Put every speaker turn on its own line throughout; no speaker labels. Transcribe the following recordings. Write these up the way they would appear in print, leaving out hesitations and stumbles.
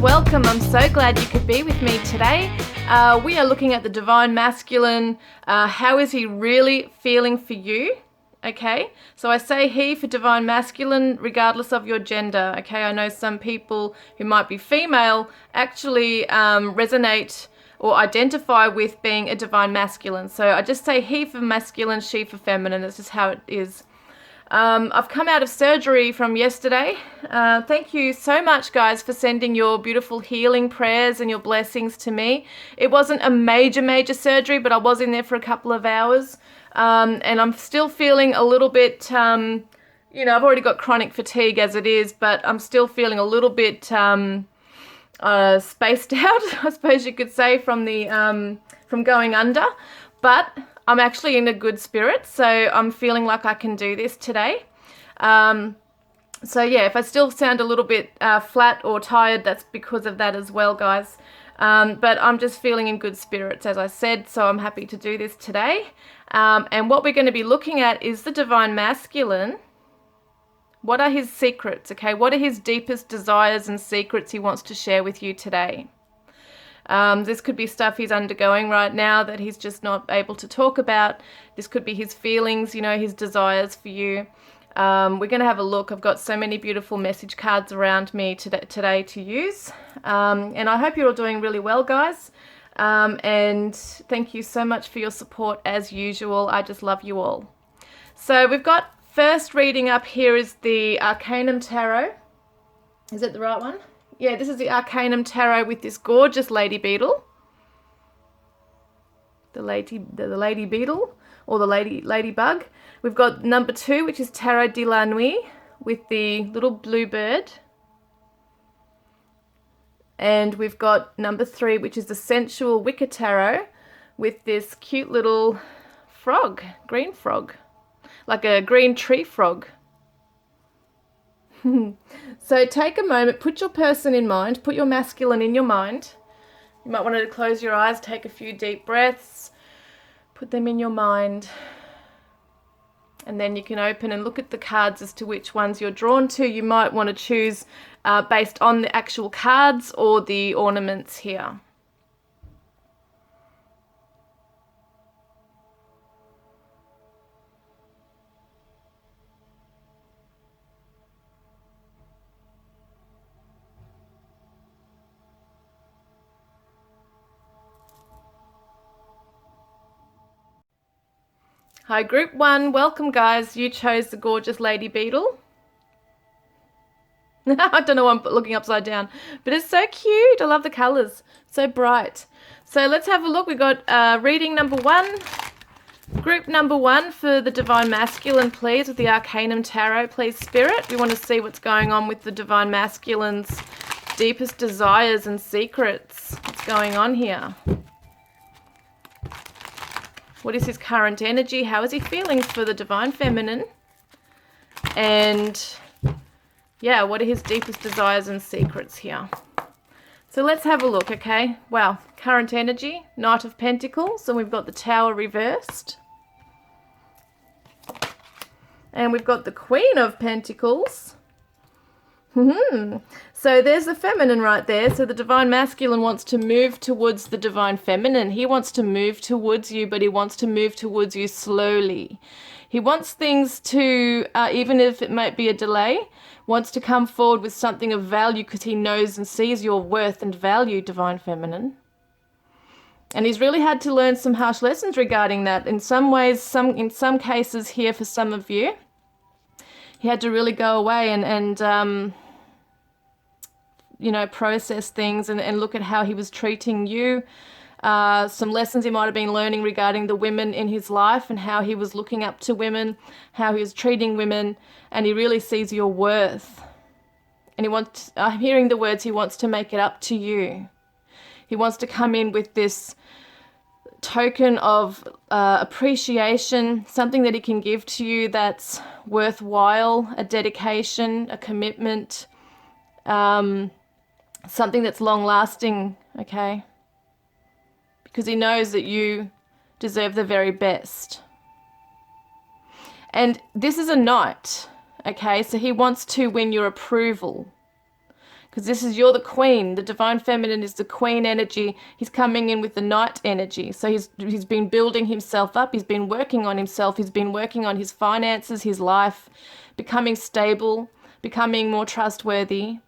welcome. I'm so glad you could be with me today. We are looking at the Divine Masculine. How is he really feeling for you? Okay, so I say he for Divine Masculine regardless of your gender. Okay, I know some people who might be female actually resonate or identify with being a Divine Masculine. So I just say he for masculine, she for feminine. That's just how it is. I've come out of surgery from yesterday. Thank you so much, guys, for sending your beautiful healing prayers and your blessings to me. It wasn't a major surgery, but I was in there for a couple of hours. And I'm still feeling a little bit, I've already got chronic fatigue as it is, but I'm still feeling a little bit spaced out, I suppose you could say, from going under. But I'm actually in a good spirit, so I'm feeling like I can do this today. So yeah, if I still sound a little bit flat or tired, that's because of that as well, guys. But I'm just feeling in good spirits, as I said, so I'm happy to do this today. And what we're going to be looking at is the Divine Masculine. What are his secrets, okay? What are his deepest desires and secrets he wants to share with you today? This could be stuff he's undergoing right now that he's just not able to talk about. This could be his feelings, his desires for you. We're going to have a look. I've got so many beautiful message cards around me today to use. And I hope you're all doing really well, guys. And thank you so much for your support as usual. I just love you all. So we've got first reading up here is the Arcanum Tarot. Is it the right one? Yeah, this is the Arcanum Tarot with this gorgeous lady beetle. The lady beetle or the ladybug. We've got number 2, which is Tarot de la Nuit with the little blue bird. And we've got number 3, which is the Sensual Wicker Tarot with this cute little frog, green frog, like a green tree frog. So take a moment, put your person in mind, put your masculine in your mind. You might want to close your eyes, take a few deep breaths, put them in your mind. And then you can open and look at the cards as to which ones you're drawn to. You might want to choose based on the actual cards or the ornaments here. Hi, group 1. Welcome, guys. You chose the gorgeous lady beetle. I don't know why I'm looking upside down, but it's so cute. I love the colors. So bright. So let's have a look. We've got reading number 1. Group number 1 for the Divine Masculine, please, with the Arcanum Tarot, please, Spirit. We want to see what's going on with the Divine Masculine's deepest desires and secrets. What's going on here? What is his current energy? How is he feeling for the Divine Feminine? And yeah, what are his deepest desires and secrets here? So let's have a look, okay? Wow, current energy, Knight of Pentacles, and we've got the Tower reversed. And we've got the Queen of Pentacles. So there's the feminine right there. So the Divine Masculine wants to move towards the Divine Feminine. He wants to move towards you, but he wants to move towards you slowly. He wants things to, even if it might be a delay, wants to come forward with something of value because he knows and sees your worth and value, Divine Feminine. And he's really had to learn some harsh lessons regarding that. In some ways, in some cases here for some of you, he had to really go away and process things and look at how he was treating you. Some lessons he might have been learning regarding the women in his life and how he was looking up to women, how he was treating women, and he really sees your worth. And I'm hearing the words, he wants to make it up to you. He wants to come in with this token of appreciation, something that he can give to you that's worthwhile, a dedication, a commitment, something that's long-lasting, okay? Because he knows that you deserve the very best. And this is a knight, okay? So he wants to win your approval. because you're the queen. The divine feminine is the queen energy. He's coming in with the knight energy. So he's been building himself up. He's been working on himself. He's been working on his finances, his life, becoming stable, becoming more trustworthy.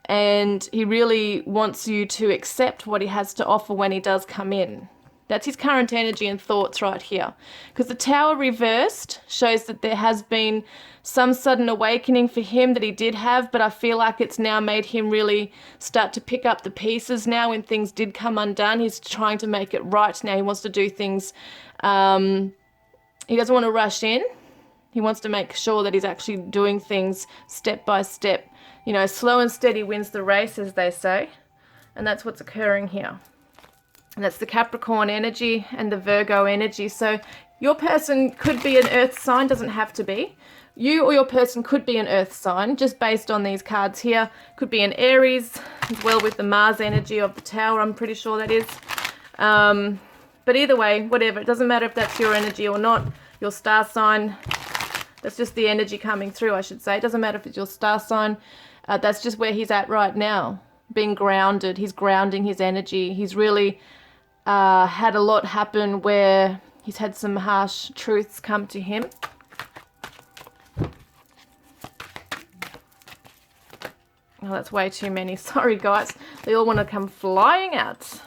And he really wants you to accept what he has to offer when he does come in. That's his current energy and thoughts right here. Because the Tower reversed shows that there has been some sudden awakening for him that he did have, but I feel like it's now made him really start to pick up the pieces now when things did come undone. He's trying to make it right now. He wants to do things. He doesn't want to rush in. He wants to make sure that he's actually doing things step by step. You know, slow and steady wins the race, as they say. And that's what's occurring here. And that's the Capricorn energy and the Virgo energy. So your person could be an earth sign, doesn't have to be. You or your person could be an earth sign, just based on these cards here. Could be an Aries, as well with the Mars energy of the Tower, I'm pretty sure that is. But either way, whatever. It doesn't matter if that's your energy or not. Your star sign, that's just the energy coming through, I should say. It doesn't matter if it's your star sign. That's just where he's at right now, being grounded. He's grounding his energy. He's really had a lot happen where he's had some harsh truths come to him. Oh, that's way too many. Sorry, guys. They all want to come flying out.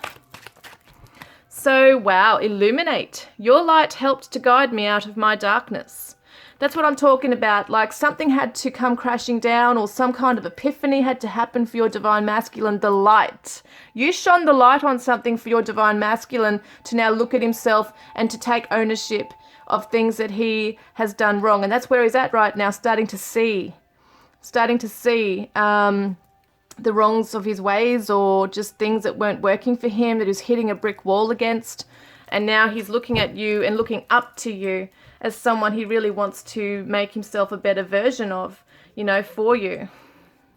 So, wow, illuminate. Your light helped to guide me out of my darkness. That's what I'm talking about. Like something had to come crashing down, or some kind of epiphany had to happen for your divine masculine. The light. You shone the light on something for your divine masculine to now look at himself and to take ownership of things that he has done wrong. And that's where he's at right now, starting to see the wrongs of his ways, or just things that weren't working for him, that he was hitting a brick wall against. And now he's looking at you and looking up to you as someone he really wants to make himself a better version of, you know, for you.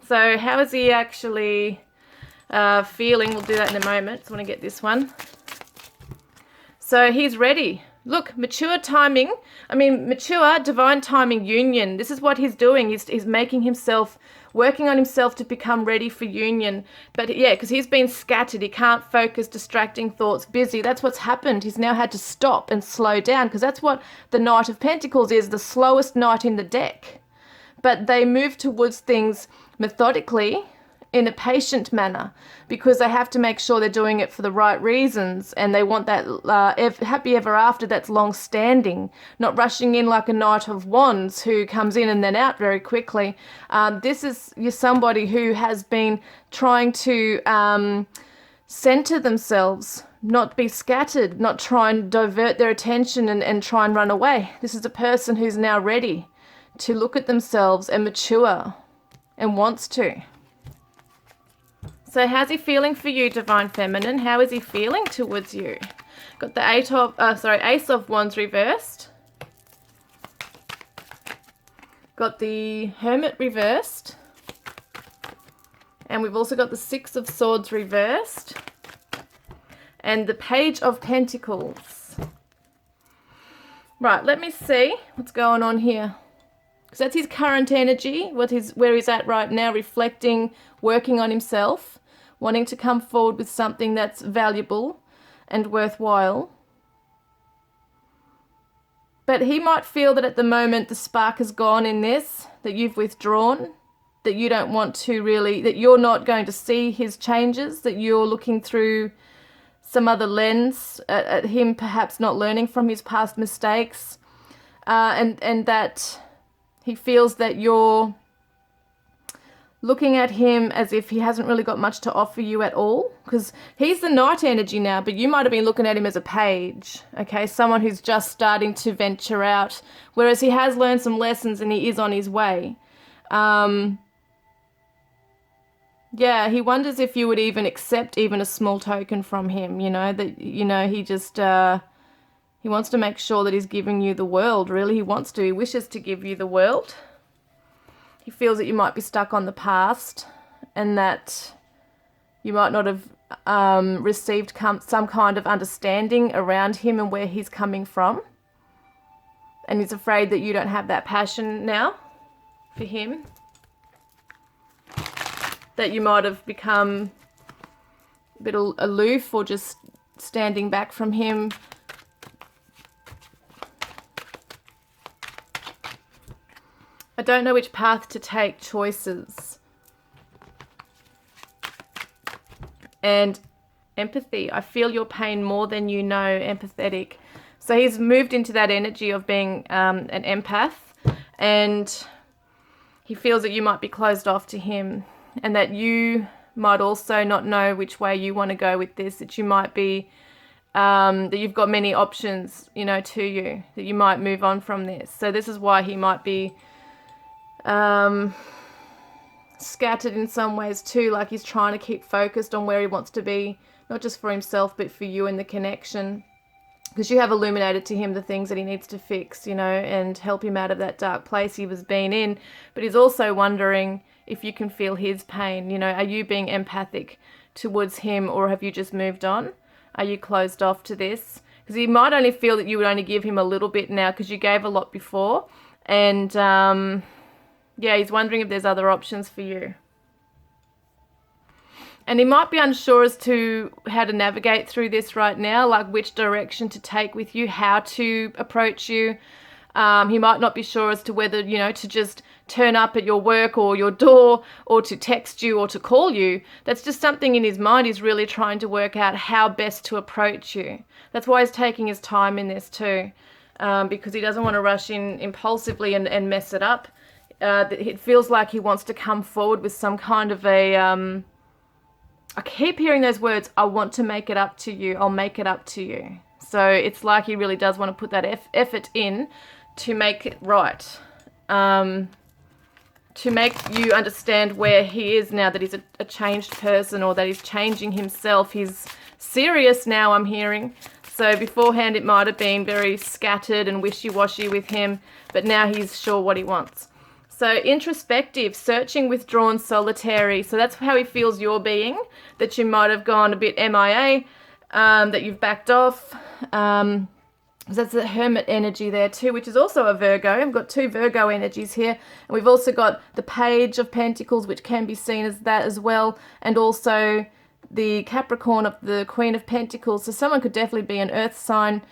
So how is he actually feeling? We'll do that in a moment. So I want to get this one. So he's ready. Look, mature timing. I mean, mature divine timing union. This is what he's doing. He's making himself, working on himself to become ready for union. But yeah, because he's been scattered. He can't focus, distracting thoughts, busy. That's what's happened. He's now had to stop and slow down, because that's what the Knight of Pentacles is, the slowest knight in the deck. But they move towards things methodically, in a patient manner, because they have to make sure they're doing it for the right reasons, and they want that happy ever after that's long standing, not rushing in like a Knight of Wands who comes in and then out very quickly. This is somebody who has been trying to center themselves, not be scattered, not try and divert their attention and try and run away. This is a person who's now ready to look at themselves and mature, and wants to. So how's he feeling for you, Divine Feminine? How is he feeling towards you? Got the Ace of Wands reversed. Got the Hermit reversed. And we've also got the Six of Swords reversed. And the Page of Pentacles. Right, let me see what's going on here. Because that's his current energy, where he's at right now, reflecting, working on himself, wanting to come forward with something that's valuable and worthwhile. But he might feel that at the moment the spark is gone in this, that you've withdrawn, that you don't want to really, that you're not going to see his changes, that you're looking through some other lens at him, perhaps not learning from his past mistakes, and that he feels that you're looking at him as if he hasn't really got much to offer you at all, because he's the Knight energy now, but you might have been looking at him as a page, okay, someone who's just starting to venture out, whereas he has learned some lessons and he is on his way. Yeah, he wonders if you would even accept even a small token from him, you know, that, you know, he just, he wants to make sure that he's giving you the world, really. He wants to, he wishes to give you the world. He feels that you might be stuck on the past and that you might not have received some kind of understanding around him and where he's coming from. And he's afraid that you don't have that passion now for him. that you might have become a bit aloof or just standing back from him. I don't know which path to take, choices. And empathy. I feel your pain more than you know, empathetic. So he's moved into that energy of being an empath, and he feels that you might be closed off to him, and that you might also not know which way you want to go with this, that you might be, that you've got many options, you know, to you, that you might move on from this. So this is why he might be scattered in some ways too, like he's trying to keep focused on where he wants to be, not just for himself, but for you and the connection. Because you have illuminated to him the things that he needs to fix, you know, and help him out of that dark place he was being in. But he's also wondering if you can feel his pain. You know, are you being empathic towards him, or have you just moved on? Are you closed off to this? Because he might only feel that you would only give him a little bit now, because you gave a lot before. And, yeah, he's wondering if there's other options for you. And he might be unsure as to how to navigate through this right now, like which direction to take with you, how to approach you. He might not be sure as to whether, you know, to just turn up at your work or your door, or to text you or to call you. That's just something in his mind. He's really trying to work out how best to approach you. That's why he's taking his time in this too, because he doesn't want to rush in impulsively and mess it up. It feels like he wants to come forward with some kind of a... I keep hearing those words, I want to make it up to you, I'll make it up to you. So it's like he really does want to put that effort in to make it right. To make you understand where he is now that he's a changed person, or that he's changing himself. He's serious now, I'm hearing. So beforehand it might have been very scattered and wishy-washy with him, but now he's sure what he wants. So introspective, searching, withdrawn, solitary. So that's how he feels you're being, that you might have gone a bit MIA, that you've backed off. That's the hermit energy there too, which is also a Virgo. I've got two Virgo energies here. And we've also got the Page of Pentacles, which can be seen as that as well. And also the Capricorn of the Queen of Pentacles. So someone could definitely be an earth sign.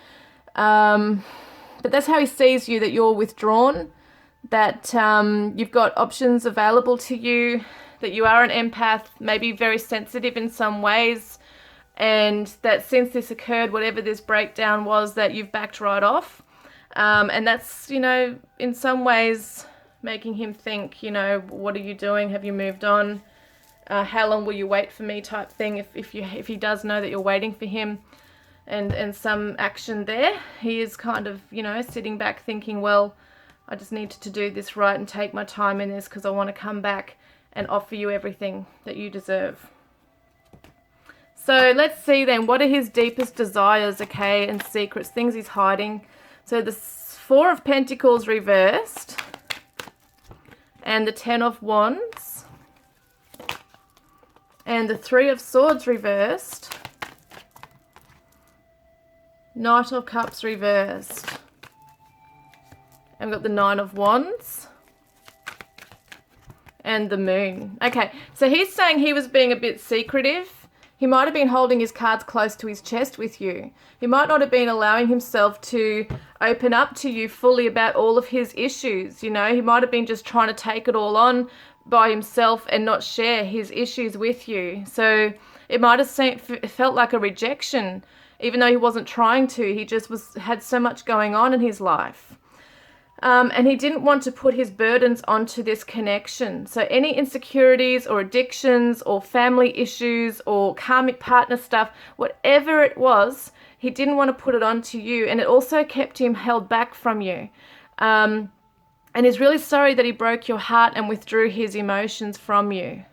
But that's how he sees you, that you're withdrawn, that you've got options available to you, that you are an empath, maybe very sensitive in some ways, and that since this occurred, whatever this breakdown was, that you've backed right off. And that's, you know, in some ways making him think, you know, what are you doing? Have you moved on? How long will you wait for me type thing, if he does know that you're waiting for him, and some action there. He is kind of, you know, sitting back thinking, well, I just need to do this right and take my time in this, because I want to come back and offer you everything that you deserve. So let's see then, what are his deepest desires, okay, and secrets, things he's hiding. So the Four of Pentacles reversed, and the Ten of Wands, and the Three of Swords reversed, Knight of Cups reversed. And we've got the Nine of Wands and the Moon. Okay, so he's saying he was being a bit secretive. He might have been holding his cards close to his chest with you. He might not have been allowing himself to open up to you fully about all of his issues. You know, he might have been just trying to take it all on by himself and not share his issues with you. So it might have felt like a rejection, even though he wasn't trying to. He just had so much going on in his life. And he didn't want to put his burdens onto this connection. So any insecurities or addictions or family issues or karmic partner stuff, whatever it was, he didn't want to put it onto you. And it also kept him held back from you. And he's really sorry that he broke your heart and withdrew his emotions from you.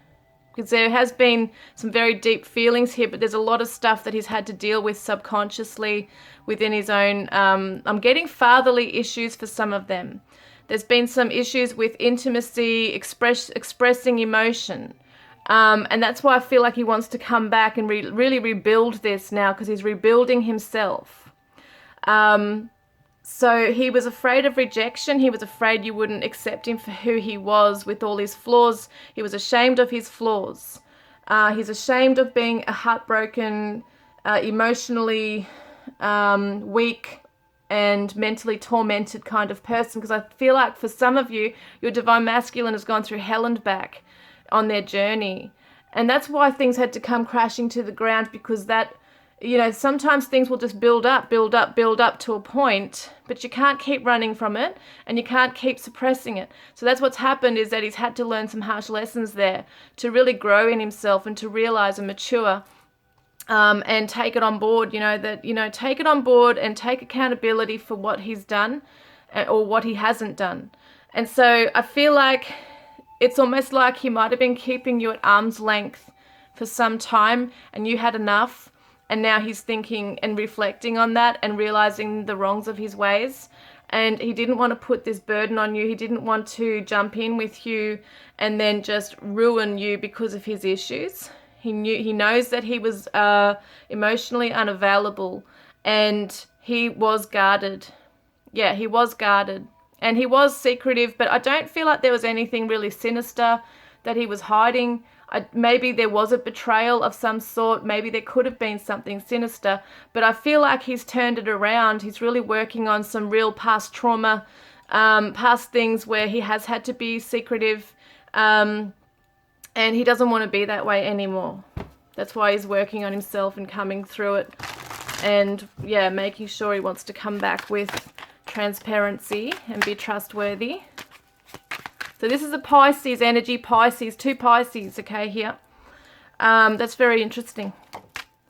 Because there has been some very deep feelings here, but there's a lot of stuff that he's had to deal with subconsciously within his own. I'm getting fatherly issues for some of them. There's been some issues with intimacy, expressing emotion. And that's why I feel like he wants to come back and really rebuild this now, because he's rebuilding himself. So he was afraid of rejection. He was afraid you wouldn't accept him for who he was with all his flaws. He was ashamed of his flaws. He's ashamed of being a heartbroken, emotionally weak and mentally tormented kind of person. Because I feel like for some of you, your divine masculine has gone through hell and back on their journey. And that's why things had to come crashing to the ground, because that, you know, sometimes things will just build up to a point, but you can't keep running from it and you can't keep suppressing it. So that's what's happened, is that he's had to learn some harsh lessons there to really grow in himself and to realize and mature, and take it on board, take it on board and take accountability for what he's done or what he hasn't done. And so I feel like it's almost like he might have been keeping you at arm's length for some time and you had enough. And now he's thinking and reflecting on that and realizing the wrongs of his ways. And he didn't want to put this burden on you. He didn't want to jump in with you and then just ruin you because of his issues. He knows that he was emotionally unavailable, and he was guarded. Yeah, he was guarded. And he was secretive, but I don't feel like there was anything really sinister that he was hiding. Maybe there was a betrayal of some sort. Maybe there could have been something sinister. But I feel like he's turned it around. He's really working on some real past trauma, past things where he has had to be secretive. And he doesn't want to be that way anymore. That's why he's working on himself and coming through it. And yeah, making sure he wants to come back with transparency and be trustworthy. So this is a Pisces energy, Pisces, 2 Pisces, okay, here. That's very interesting.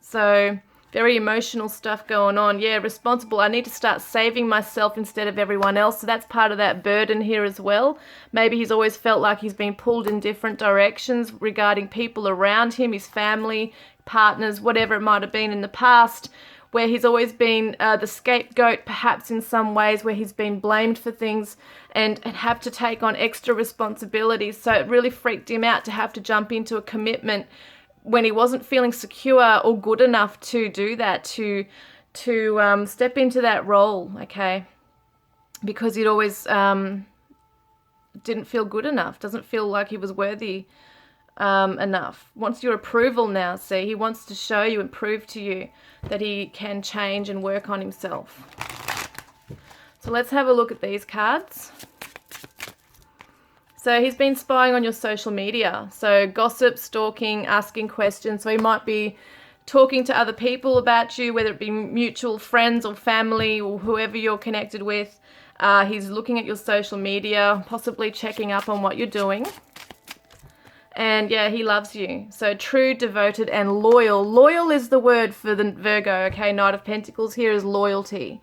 So very emotional stuff going on. Yeah, responsible. I need to start saving myself instead of everyone else. So that's part of that burden here as well. Maybe he's always felt like he's been pulled in different directions regarding people around him, his family, partners, whatever it might have been in the past, where he's always been the scapegoat, perhaps in some ways, where he's been blamed for things and have to take on extra responsibilities. So it really freaked him out to have to jump into a commitment when he wasn't feeling secure or good enough to do that, to step into that role, okay? Because he'd always didn't feel good enough, doesn't feel like he was worthy enough. Wants your approval now, see? He wants to show you and prove to you that he can change and work on himself. So let's have a look at these cards. So he's been spying on your social media. So gossip, stalking, asking questions. So he might be talking to other people about you, whether it be mutual friends or family or whoever you're connected with. He's looking at your social media, possibly checking up on what you're doing. And yeah, he loves you. So true, devoted, and loyal. Loyal is the word for the Virgo, okay? Knight of Pentacles here is loyalty.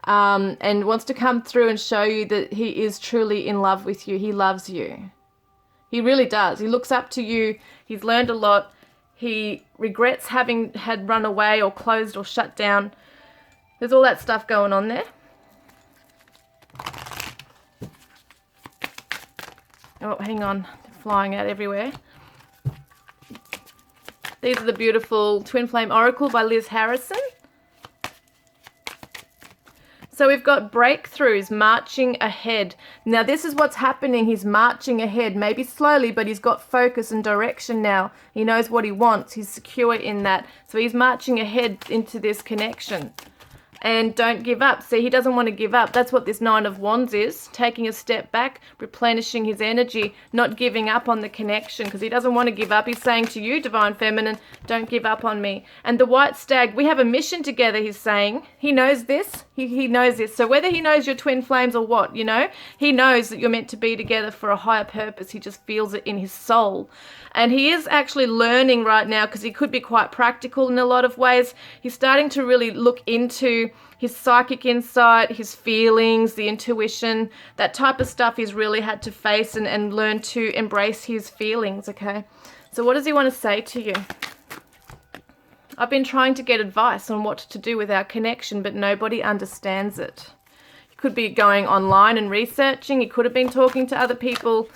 And wants to come through and show you that he is truly in love with you. He loves you. He really does. He looks up to you. He's learned a lot. He regrets having had run away or closed or shut down. There's all that stuff going on there. Oh, hang on. They're flying out everywhere. These are the beautiful Twin Flame Oracle by Liz Harrison. So we've got breakthroughs, marching ahead. Now this is what's happening. He's marching ahead, maybe slowly, but he's got focus and direction now. He knows what he wants. He's secure in that. So he's marching ahead into this connection. And don't give up. See, he doesn't want to give up. That's what this Nine of Wands is. Taking a step back, replenishing his energy, not giving up on the connection, because he doesn't want to give up. He's saying to you, Divine Feminine, don't give up on me. And the White Stag, we have a mission together, he's saying. He knows this. He knows this. So whether he knows you're twin flames or what, you know, he knows that you're meant to be together for a higher purpose. He just feels it in his soul. And he is actually learning right now, because he could be quite practical in a lot of ways. He's starting to really look into his psychic insight, his feelings, the intuition, that type of stuff he's really had to face and learn to embrace his feelings, okay? So what does he want to say to you? I've been trying to get advice on what to do with our connection, but nobody understands it. He could be going online and researching. He could have been talking to other people.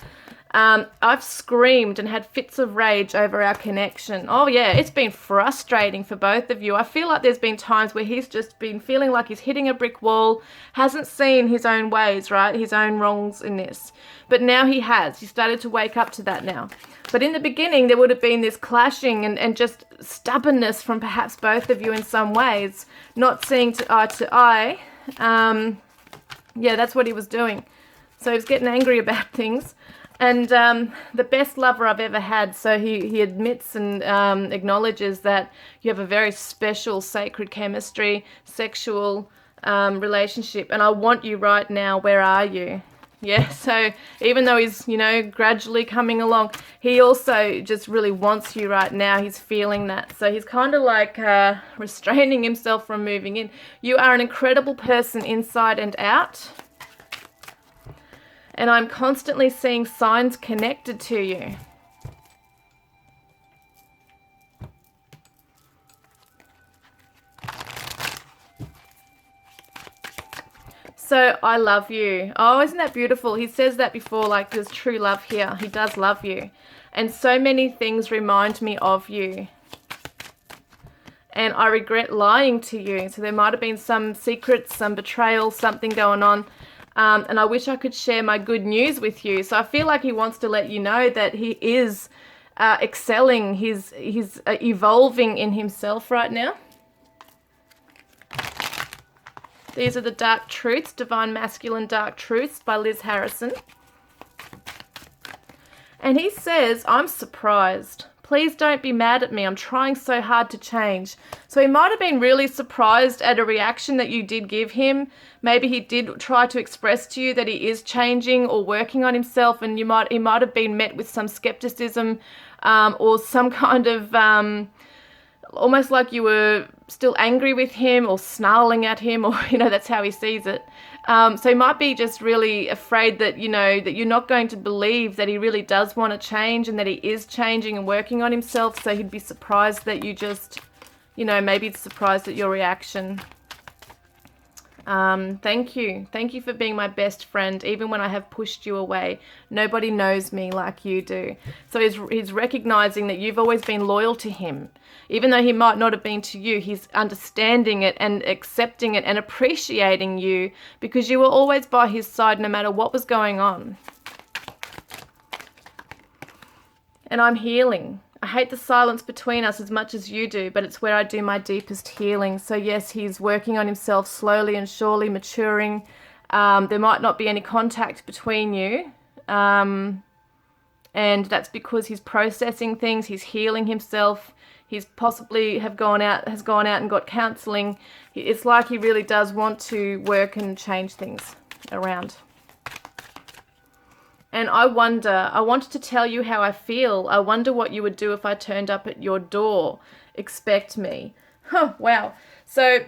I've screamed and had fits of rage over our connection. Oh yeah, it's been frustrating for both of you. I feel like there's been times where he's just been feeling like he's hitting a brick wall, hasn't seen his own ways, right? His own wrongs in this. But now he has. He started to wake up to that now. But in the beginning, there would have been this clashing and just stubbornness from perhaps both of you in some ways, not seeing to eye. Yeah, that's what he was doing. So he was getting angry about things. And the best lover I've ever had, so he admits and acknowledges that you have a very special sacred chemistry, sexual relationship. And I want you right now. Where are you? Yeah, so even though he's, you know, gradually coming along, he also just really wants you right now. He's feeling that. So he's kind of like restraining himself from moving in. You are an incredible person inside and out. And I'm constantly seeing signs connected to you. So, I love you. Oh, isn't that beautiful? He says that before, like there's true love here. He does love you. And so many things remind me of you. And I regret lying to you. So there might have been some secrets, some betrayal, something going on. And I wish I could share my good news with you. So I feel like he wants to let you know that he is excelling. He's evolving in himself right now. These are the Dark Truths, Divine Masculine Dark Truths by Liz Harrison. And he says, I'm surprised. Please don't be mad at me. I'm trying so hard to change. So he might have been really surprised at a reaction that you did give him. Maybe he did try to express to you that he is changing or working on himself, and he might have been met with some skepticism or some kind of almost like you were still angry with him or snarling at him, or, you know, that's how he sees it. So he might be just really afraid that, you know, that you're not going to believe that he really does want to change and that he is changing and working on himself. So he'd be surprised that you just, you know, maybe surprised at your reaction. Thank you. Thank you for being my best friend, even when I have pushed you away. Nobody knows me like you do. So he's recognizing that you've always been loyal to him. Even though he might not have been to you, he's understanding it and accepting it and appreciating you because you were always by his side no matter what was going on. And I'm healing. I hate the silence between us as much as you do, but it's where I do my deepest healing. So yes, he's working on himself slowly and surely, maturing. There might not be any contact between you. And that's because he's processing things, he's healing himself. He's possibly has gone out and got counseling. It's like he really does want to work and change things around. And I wanted to tell you how I feel. I wonder what you would do if I turned up at your door. Expect me. Huh, wow. So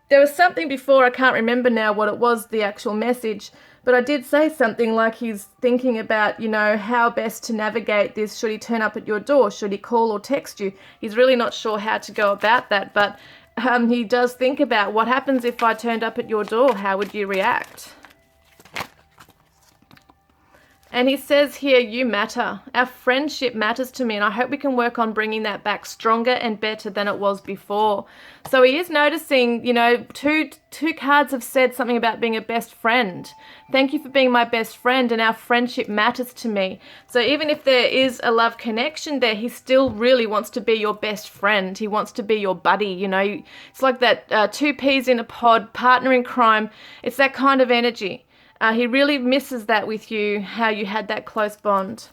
there was something before, I can't remember now what it was, the actual message, but I did say something like he's thinking about, you know, how best to navigate this. Should he turn up at your door? Should he call or text you? He's really not sure how to go about that, but he does think about what happens if I turned up at your door. How would you react? And he says here, you matter. Our friendship matters to me, and I hope we can work on bringing that back stronger and better than it was before. So he is noticing, you know, two cards have said something about being a best friend. Thank you for being my best friend, and our friendship matters to me. So even if there is a love connection there, he still really wants to be your best friend. He wants to be your buddy, you know. It's like that two peas in a pod, partner in crime. It's that kind of energy. He really misses that with you, how you had that close bond.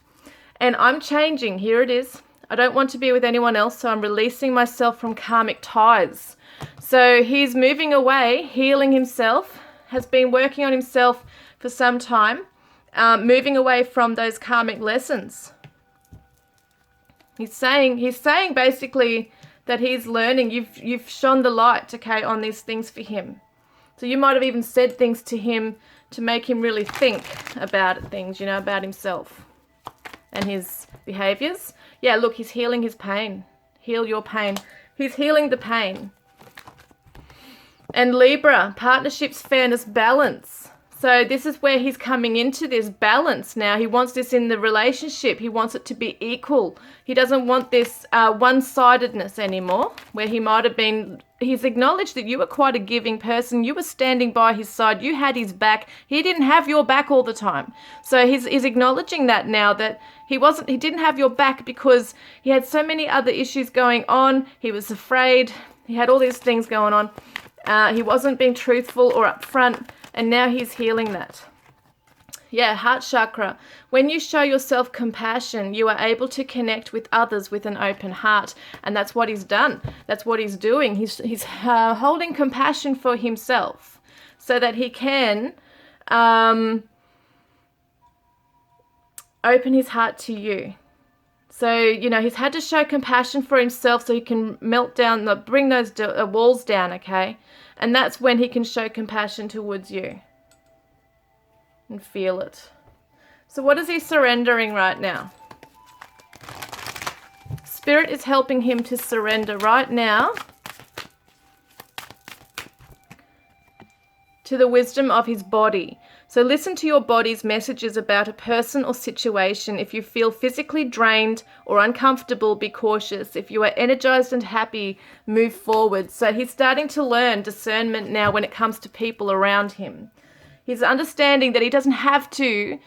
And I'm changing. Here it is. I don't want to be with anyone else, so I'm releasing myself from karmic ties. So he's moving away, healing himself, has been working on himself for some time, moving away from those karmic lessons. He's saying basically that he's learning. You've shone the light, okay, on these things for him. So you might have even said things to him to make him really think about things, you know, about himself and his behaviors. Yeah, look, he's healing his pain. Heal your pain. He's healing the pain. And Libra, partnerships, fairness, balance. So this is where he's coming into this balance now. He wants this in the relationship. He wants it to be equal. He doesn't want this one-sidedness anymore, where he might have been. He's acknowledged that you were quite a giving person. You were standing by his side. You had his back. He didn't have your back all the time. So he's acknowledging that now, that he didn't have your back because he had so many other issues going on. He was afraid. He had all these things going on. He wasn't being truthful or upfront. And now he's healing that. Yeah, heart chakra. When you show yourself compassion, you are able to connect with others with an open heart. And that's what he's done. That's what he's doing. He's holding compassion for himself so that he can open his heart to you. So, you know, he's had to show compassion for himself so he can bring those walls down, okay? And that's when he can show compassion towards you and feel it. So what is he surrendering right now? Spirit is helping him to surrender right now to the wisdom of his body. So listen to your body's messages about a person or situation. If you feel physically drained or uncomfortable, be cautious. If you are energized and happy, move forward. So he's starting to learn discernment now when it comes to people around him. He's understanding that he doesn't have to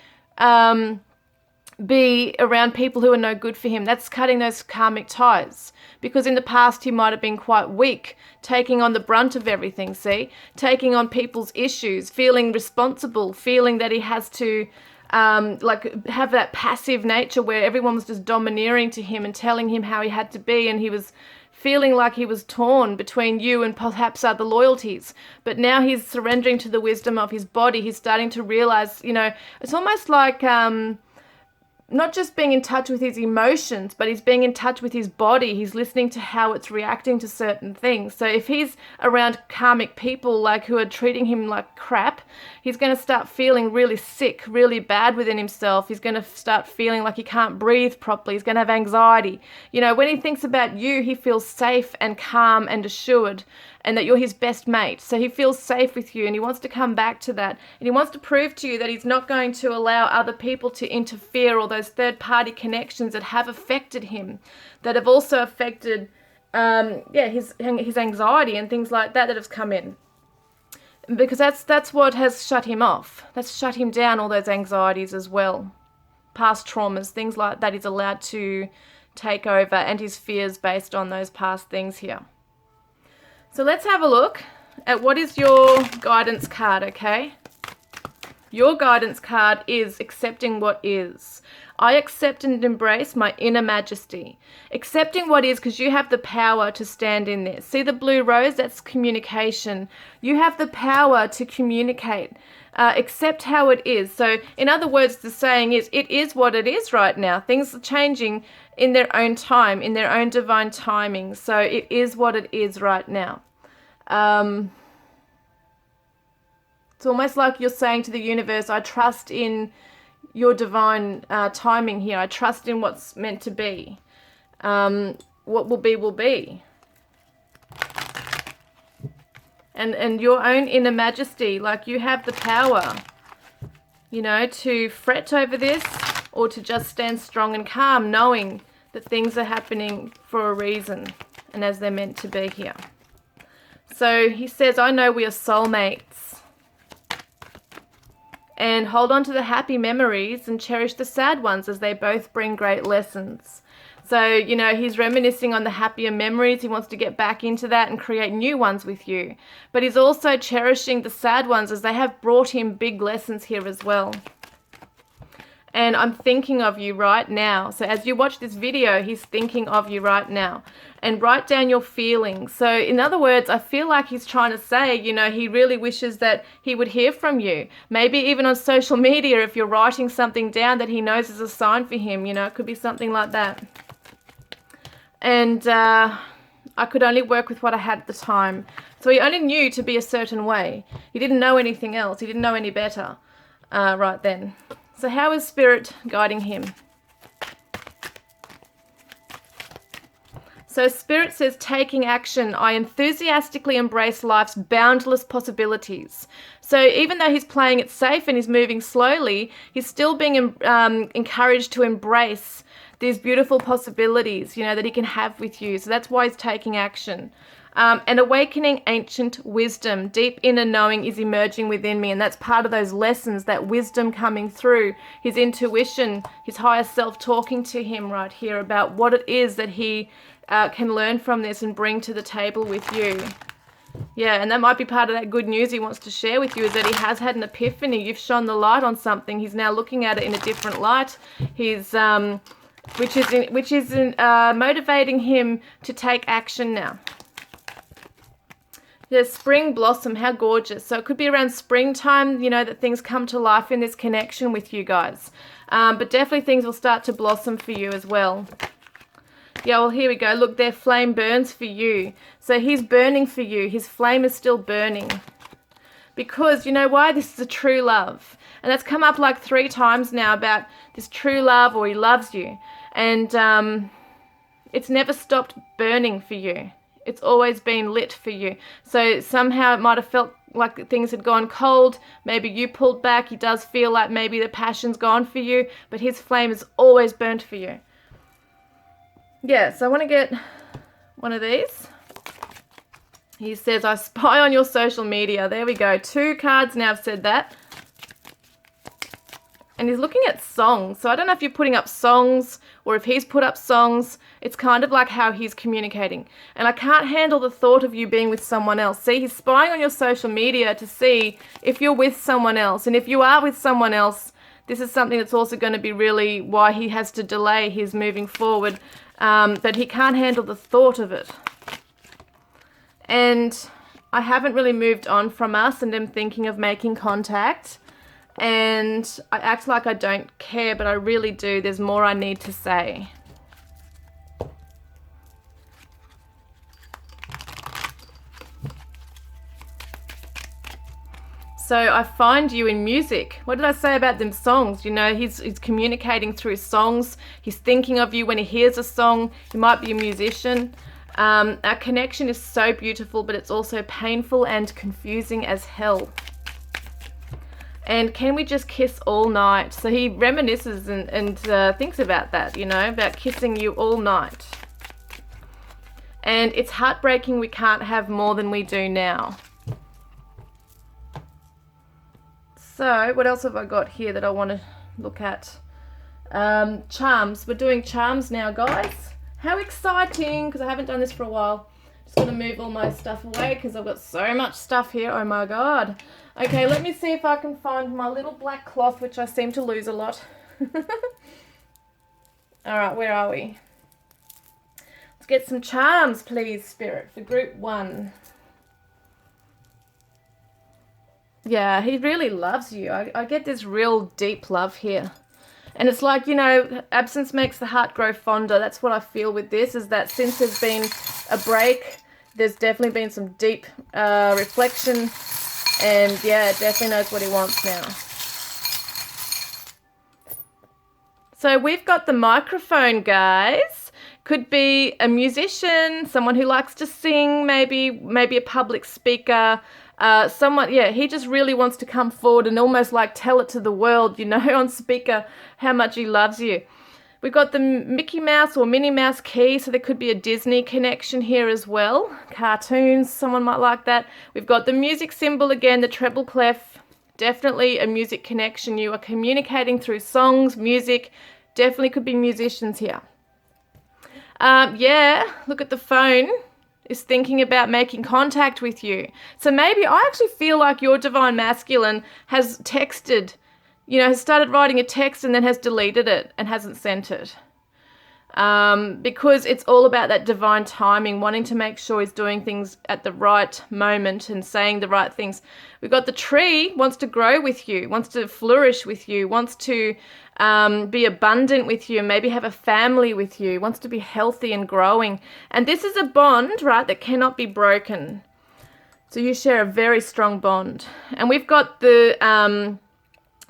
be around people who are no good for him. That's cutting those karmic ties. Because in the past he might have been quite weak, taking on the brunt of everything, see? Taking on people's issues, feeling responsible, feeling that he has to have that passive nature where everyone was just domineering to him and telling him how he had to be, and he was feeling like he was torn between you and perhaps other loyalties. But now he's surrendering to the wisdom of his body. He's starting to realize, you know, it's almost like not just being in touch with his emotions, but he's being in touch with his body. He's listening to how it's reacting to certain things. So if he's around karmic people like who are treating him like crap, he's going to start feeling really sick, really bad within himself. He's going to start feeling like he can't breathe properly. He's going to have anxiety. You know, when he thinks about you, he feels safe and calm and assured, and that you're his best mate. So he feels safe with you, and he wants to come back to that. And he wants to prove to you that he's not going to allow other people to interfere, or those third-party connections that have affected him, that have also affected his anxiety and things like that have come in. Because that's what has shut him off. That's shut him down, all those anxieties as well. Past traumas, things like that he's allowed to take over, and his fears based on those past things here. So let's have a look at what is your guidance card, okay? Your guidance card is accepting what is. I accept and embrace my inner majesty. Accepting what is, because you have the power to stand in this. See the blue rose? That's communication. You have the power to communicate. Accept how it is. So in other words, the saying is, it is what it is right now. Things are changing in their own time, in their own divine timing. So it is what it is right now. It's almost like you're saying to the universe, I trust in your divine timing here. I trust in what's meant to be. What will be, will be. And your own inner majesty, like you have the power, you know, to fret over this, or to just stand strong and calm, knowing that things are happening for a reason and as they're meant to be here. So he says, I know we are soulmates. And hold on to the happy memories and cherish the sad ones, as they both bring great lessons. So, you know, he's reminiscing on the happier memories. He wants to get back into that and create new ones with you. But he's also cherishing the sad ones, as they have brought him big lessons here as well. And I'm thinking of you right now. So as you watch this video, he's thinking of you right now. And write down your feelings. So in other words, I feel like he's trying to say, you know, he really wishes that he would hear from you. Maybe even on social media, if you're writing something down that he knows is a sign for him, you know, it could be something like that. And I could only work with what I had at the time. So he only knew to be a certain way. He didn't know anything else. He didn't know any better right then. So how is Spirit guiding him? So Spirit says, taking action. I enthusiastically embrace life's boundless possibilities. So even though he's playing it safe and he's moving slowly, he's still being encouraged to embrace these beautiful possibilities, that he can have with you. So that's why he's taking action. And awakening ancient wisdom, deep inner knowing is emerging within me. And that's part of those lessons, that wisdom coming through, his intuition, his higher self talking to him right here about what it is that he can learn from this and bring to the table with you. Yeah, and that might be part of that good news he wants to share with you, is that he has had an epiphany. You've shone the light on something. He's now looking at it in a different light. He's which is motivating him to take action now. The spring blossom, how gorgeous. So it could be around springtime, that things come to life in this connection with you guys. But definitely things will start to blossom for you as well. Yeah, well, here we go. Look, their flame burns for you. So he's burning for you. His flame is still burning. Because, you know why? This is a true love. And that's come up like 3 times now about this true love, or he loves you. And it's never stopped burning for you. It's always been lit for you. So somehow it might have felt like things had gone cold. Maybe you pulled back. He does feel like maybe the passion's gone for you. But his flame is always burnt for you. Yeah, so I want to get one of these. He says, I spy on your social media. There we go. 2 cards now have said that. And he's looking at songs. So I don't know if you're putting up songs or if he's put up songs. It's kind of like how he's communicating. And I can't handle the thought of you being with someone else. See, he's spying on your social media to see if you're with someone else. And if you are with someone else, this is something that's also going to be really why he has to delay his moving forward. But he can't handle the thought of it. And I haven't really moved on from us and am thinking of making contact. And I act like I don't care, but I really do. There's more I need to say. So I find you in music. What did I say about them songs? He's communicating through songs. He's thinking of you when he hears a song. He might be a musician. Our connection is so beautiful, but it's also painful and confusing as hell. And can we just kiss all night? So he reminisces and thinks about that, about kissing you all night. And it's heartbreaking we can't have more than we do now. So what else have I got here that I want to look at? Charms. We're doing charms now, guys. How exciting, because I haven't done this for a while. Just going to move all my stuff away because I've got so much stuff here. Oh my God. Okay, let me see if I can find my little black cloth, which I seem to lose a lot. All right, where are we? Let's get some charms, please, Spirit, for group 1. Yeah, he really loves you. I get this real deep love here. And it's like, absence makes the heart grow fonder. That's what I feel with this, is that since there's been a break, there's definitely been some deep reflection. And yeah, it definitely knows what he wants now. So we've got the microphone, guys. Could be a musician, someone who likes to sing, maybe a public speaker. Someone, he just really wants to come forward and almost like tell it to the world, on speaker, how much he loves you. We've got the Mickey Mouse or Minnie Mouse key, so there could be a Disney connection here as well. Cartoons, someone might like that. We've got the music symbol again, the treble clef. Definitely a music connection. You are communicating through songs, music. Definitely could be musicians here. Look at the phone. Is thinking about making contact with you. So maybe I actually feel like your divine masculine has texted, has started writing a text and then has deleted it and hasn't sent it. Because it's all about that divine timing, wanting to make sure he's doing things at the right moment and saying the right things. We've got the tree wants to grow with you, wants to flourish with you, wants to be abundant with you, maybe have a family with you, wants to be healthy and growing. And this is a bond, right, that cannot be broken. So you share a very strong bond. And we've got the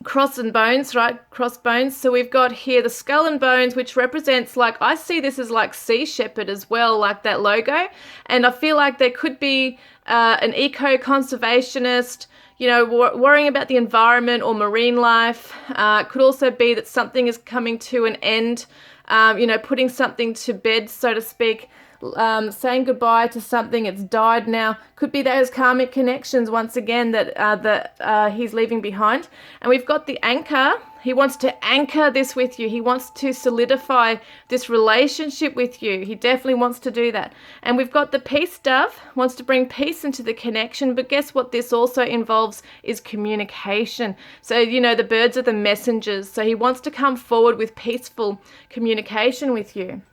cross and bones, right? Cross bones. So we've got here the skull and bones, which represents, like, I see this as like sea shepherd as well, like that logo. And I feel like there could be an eco-conservationist, you know, worrying about the environment or marine life. It could also be that something is coming to an end, you know, putting something to bed, so to speak. Saying goodbye to something, it's died now. Could be those karmic connections once again that he's leaving behind. And we've got the anchor. He wants to anchor this with you. He wants to solidify this relationship with you. He definitely wants to do that. And we've got the peace dove, wants to bring peace into the connection. But guess what this also involves is communication. So, you know, the birds are the messengers. So he wants to come forward with peaceful communication with you.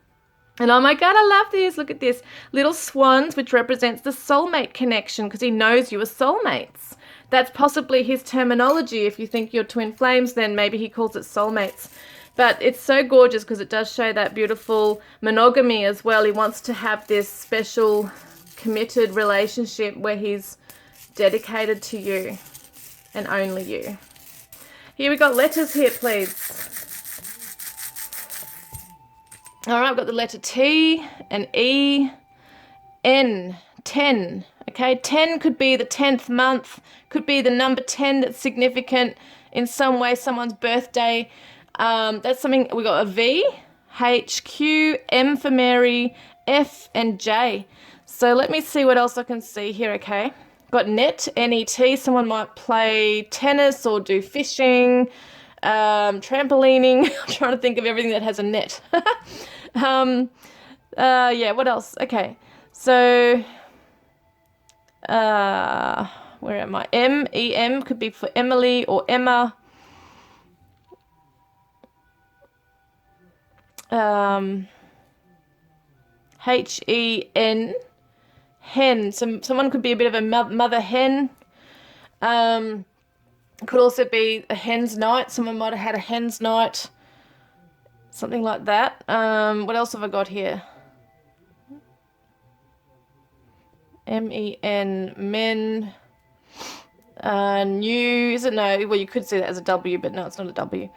And oh my God, I love this. Look at this. Little swans, which represents the soulmate connection, because he knows you are soulmates. That's possibly his terminology. If you think you're twin flames, then maybe he calls it soulmates. But it's so gorgeous because it does show that beautiful monogamy as well. He wants to have this special committed relationship where he's dedicated to you and only you. Here we got letters here, please. All right, I've got the letter T and E, N, 10. Okay, 10 could be the 10th month, could be the number 10 that's significant in some way, someone's birthday. That's something. We got a V, H, Q, M for Mary, F, and J. So let me see what else I can see here, okay? Got net, N-E-T. Someone might play tennis or do fishing, trampolining. I'm trying to think of everything that has a net. Yeah, what else? Okay, so where am I? M-E-M could be for Emily or Emma. H-E-N, hen. Someone could be a bit of a mother hen. Could also be a hen's night. Someone might have had a hen's night. Something like that. What else have I got here? M-E-N, men. New, is it? No, well, you could see that as a W, but no, it's not a W.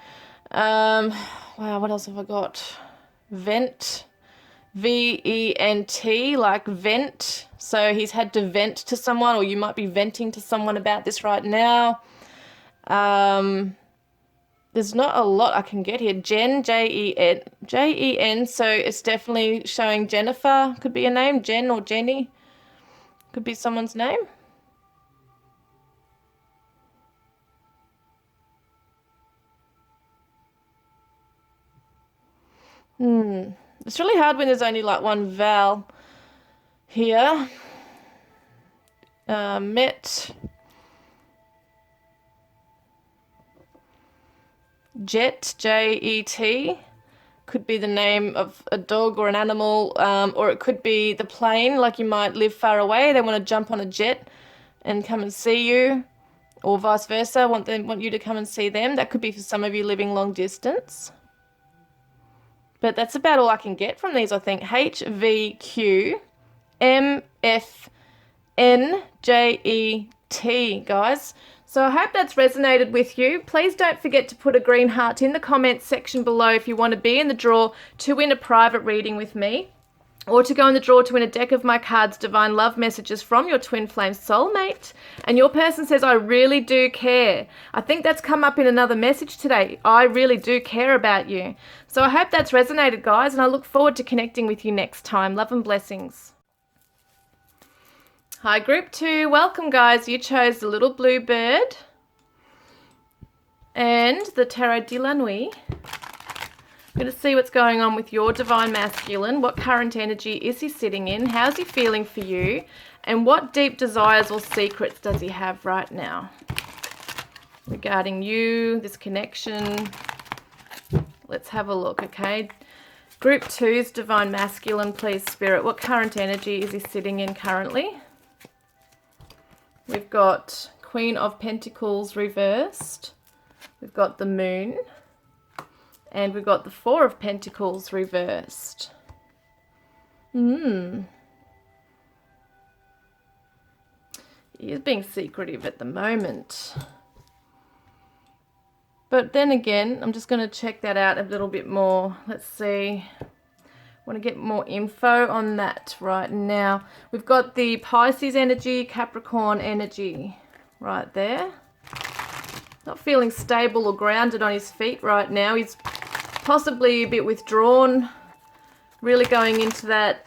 Wow, what else have I got? Vent. V-E-N-T, like vent. So he's had to vent to someone, or you might be venting to someone about this right now. There's not a lot I can get here. Jen, J-E-N. J-E-N, so it's definitely showing Jennifer. Could be a name, Jen or Jenny. Could be someone's name. It's really hard when there's only like one vowel here. Met. Jet, J-E-T. Could be the name of a dog or an animal, or it could be the plane, like you might live far away. They want to jump on a jet and come and see you, or vice versa, want you to come and see them. That could be for some of you living long distance. But that's about all I can get from these, I think. H, V, Q, M, F, N, J, E, T, guys. So I hope that's resonated with you. Please don't forget to put a green heart in the comments section below if you want to be in the draw to win a private reading with me, or to go in the draw to win a deck of my cards, Divine Love Messages from your Twin Flame Soulmate. And your person says, I really do care. I think that's come up in another message today. I really do care about you. So I hope that's resonated, guys, and I look forward to connecting with you next time. Love and blessings. Hi, Group 2. Welcome, guys. You chose the little blue bird and the Tarot de la Nuit. I'm going to see what's going on with your Divine Masculine. What current energy is he sitting in? How's he feeling for you? And what deep desires or secrets does he have right now regarding you, this connection? Let's have a look, okay? Group 2's Divine Masculine, please, Spirit. What current energy is he sitting in currently? We've got Queen of Pentacles reversed. We've got the Moon. And we've got the Four of Pentacles reversed. He is being secretive at the moment. But then again, I'm just going to check that out a little bit more. Let's see. I want to get more info on that right now. We've got the Pisces energy, Capricorn energy right there. Not feeling stable or grounded on his feet right now. He's possibly a bit withdrawn, really going into that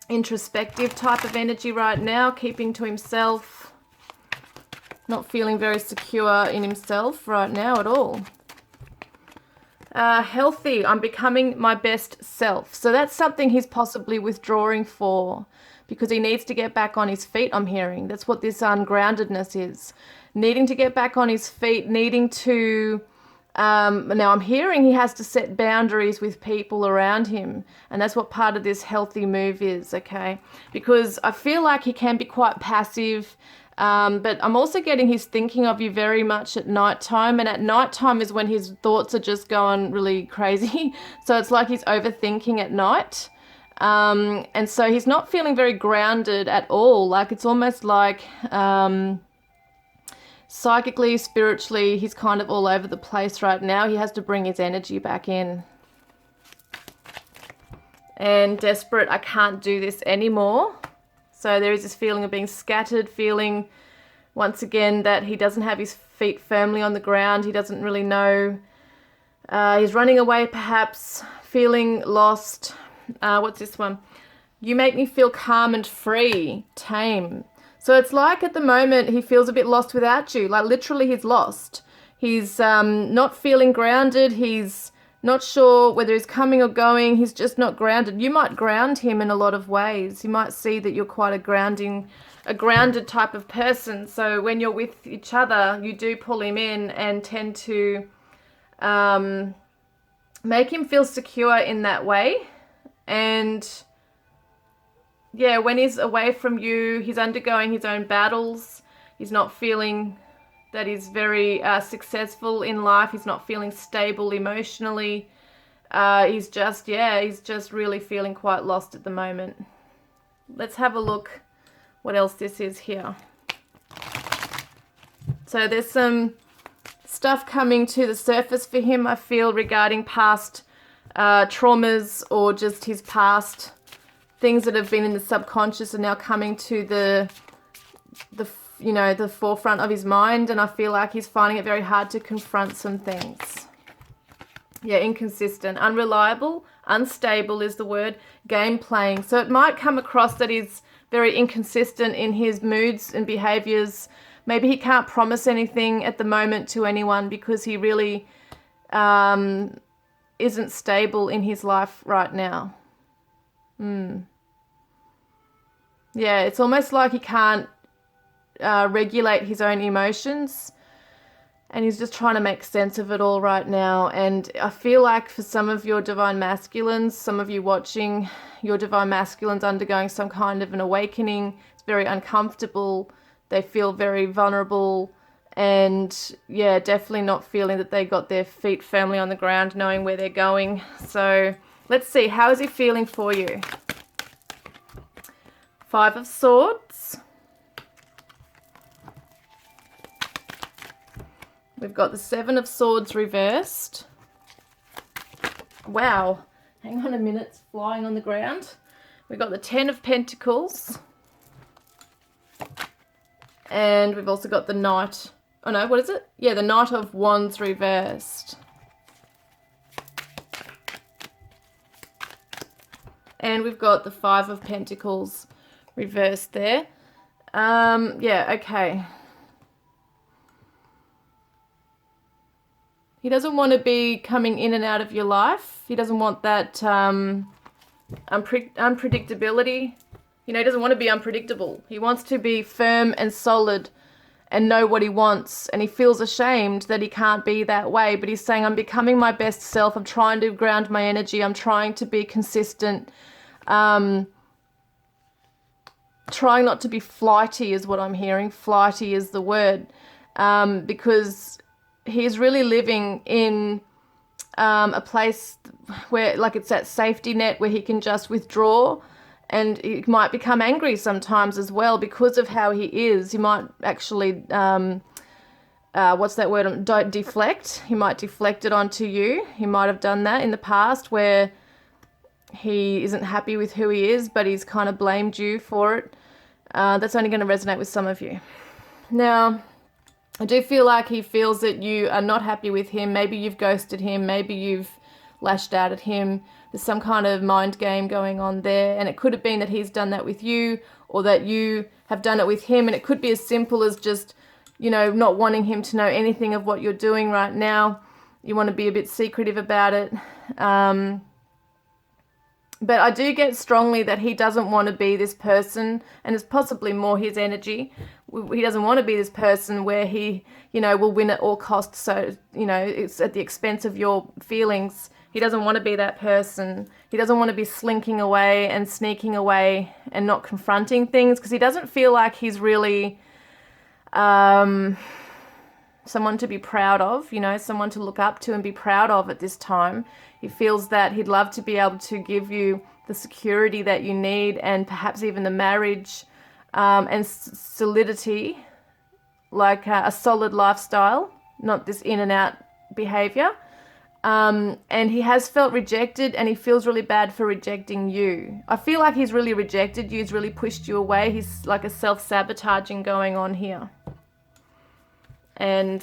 introspective type of energy right now, keeping to himself, not feeling very secure in himself right now at all. Healthy, I'm becoming my best self. So that's something he's possibly withdrawing for because he needs to get back on his feet, I'm hearing. That's what this ungroundedness is. Needing to get back on his feet, needing to... now I'm hearing he has to set boundaries with people around him, and that's what part of this healthy move is, okay? Because I feel like he can be quite passive, but I'm also getting he's thinking of you very much at nighttime, and at nighttime is when his thoughts are just going really crazy. So it's like he's overthinking at night. And so he's not feeling very grounded at all. Like it's almost like psychically, spiritually, he's kind of all over the place right now. He has to bring his energy back in. And desperate, I can't do this anymore. So there is this feeling of being scattered, feeling once again that he doesn't have his feet firmly on the ground. He doesn't really know. He's running away perhaps, feeling lost. What's this one? You make me feel calm and free, tame. So it's like at the moment he feels a bit lost without you. Like literally he's lost. He's not feeling grounded. He's not sure whether he's coming or going. He's just not grounded. You might ground him in a lot of ways. You might see that you're quite a grounded type of person. So when you're with each other, you do pull him in and tend to make him feel secure in that way. And yeah, when he's away from you, he's undergoing his own battles. He's not feeling that he's very successful in life. He's not feeling stable emotionally. He's just really feeling quite lost at the moment. Let's have a look what else this is here. So there's some stuff coming to the surface for him, I feel, regarding past traumas or just his past things that have been in the subconscious are now coming to the forefront of his mind, and I feel like he's finding it very hard to confront some things. Yeah, inconsistent, unreliable, unstable is the word, game playing. So it might come across that he's very inconsistent in his moods and behaviors. Maybe he can't promise anything at the moment to anyone because he really isn't stable in his life right now. Yeah, it's almost like he can't regulate his own emotions, and he's just trying to make sense of it all right now. And I feel like for some of your divine masculines, some of you watching, your divine masculines undergoing some kind of an awakening. It's very uncomfortable. They feel very vulnerable, and yeah, definitely not feeling that they got their feet firmly on the ground, knowing where they're going. So let's see, how is he feeling for you? 5 of Swords. We've got the 7 of Swords reversed. Wow. Hang on a minute. It's flying on the ground. We've got the 10 of Pentacles. And we've also got the Knight. Oh no, what is it? Yeah, the Knight of Wands reversed. And we've got the 5 of Pentacles reversed there. Yeah, okay. He doesn't want to be coming in and out of your life. He doesn't want that unpredictability. You know, he doesn't want to be unpredictable. He wants to be firm and solid and know what he wants. And he feels ashamed that he can't be that way. But he's saying, I'm becoming my best self. I'm trying to ground my energy. I'm trying to be consistent. Trying not to be flighty is what I'm hearing. Flighty is the word. Because he's really living in a place where, like, it's that safety net where he can just withdraw, and he might become angry sometimes as well because of how he is. He might actually what's that word? Don't deflect. He might deflect it onto you. He might have done that in the past where he isn't happy with who he is, but he's kind of blamed you for it. That's only going to resonate with some of you. Now, I do feel like he feels that you are not happy with him. Maybe you've ghosted him. Maybe you've lashed out at him. There's some kind of mind game going on there. And it could have been that he's done that with you, or that you have done it with him. And it could be as simple as just, you know, not wanting him to know anything of what you're doing right now. You want to be a bit secretive about it. But I do get strongly that he doesn't want to be this person, and it's possibly more his energy. He doesn't want to be this person where he, you know, will win at all costs. So, you know, it's at the expense of your feelings. He doesn't want to be that person. He doesn't want to be slinking away and sneaking away and not confronting things, because he doesn't feel like he's really someone to be proud of, you know, someone to look up to and be proud of at this time. He feels that he'd love to be able to give you the security that you need, and perhaps even the marriage and solidity, like a solid lifestyle, not this in and out behavior. And he has felt rejected, and he feels really bad for rejecting you. I feel like he's really rejected you. He's really pushed you away. He's like a self-sabotaging going on here. And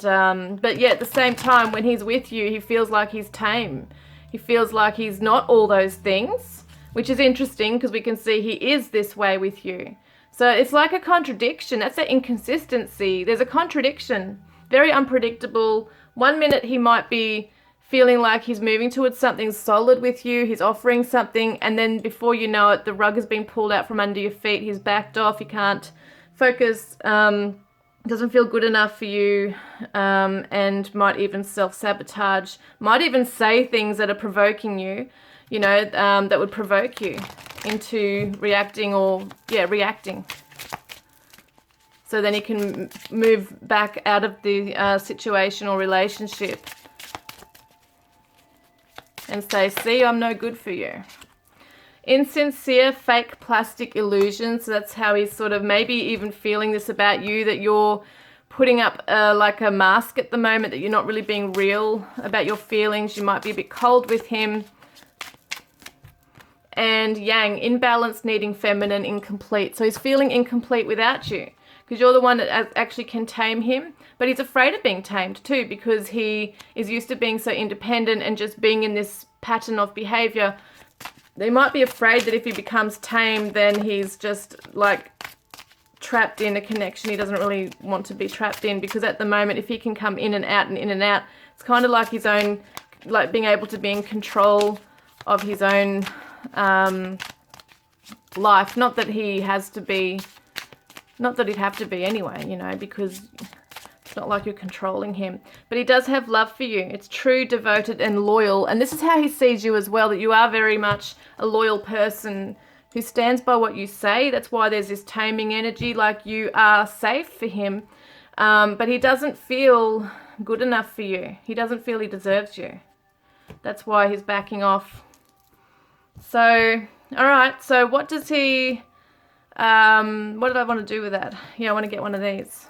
but yet at the same time, when he's with you, he feels like he's tame. He feels like he's not all those things, which is interesting because we can see he is this way with you. So it's like a contradiction. That's an inconsistency. There's a contradiction. Very unpredictable. 1 minute he might be feeling like he's moving towards something solid with you. He's offering something, and then before you know it, the rug has been pulled out from under your feet. He's backed off. You can't focus. Doesn't feel good enough for you, and might even self-sabotage, might even say things that are provoking you, you know, that would provoke you into reacting, reacting. So then you can move back out of the situation or relationship and say, see, I'm no good for you. Insincere, fake, plastic illusions. So that's how he's sort of maybe even feeling this about you, that you're putting up like a mask at the moment, that you're not really being real about your feelings. You might be a bit cold with him. And yang, imbalanced, needing feminine, incomplete. So he's feeling incomplete without you, because you're the one that actually can tame him. But he's afraid of being tamed too, because he is used to being so independent and just being in this pattern of behavior. They might be afraid that if he becomes tame, then he's just like trapped in a connection he doesn't really want to be trapped in, because at the moment, if he can come in and out and in and out, it's kind of like his own, like being able to be in control of his own life. Not that he has to be, not that he'd have to be anyway, you know, because it's not like you're controlling him. But he does have love for you. It's true, devoted, and loyal. And this is how he sees you as well, that you are very much a loyal person who stands by what you say. That's why there's this taming energy, like you are safe for him. But he doesn't feel good enough for you. He doesn't feel he deserves you. That's why he's backing off. So, all right. So what does he, what did I want to do with that? Yeah, I want to get one of these.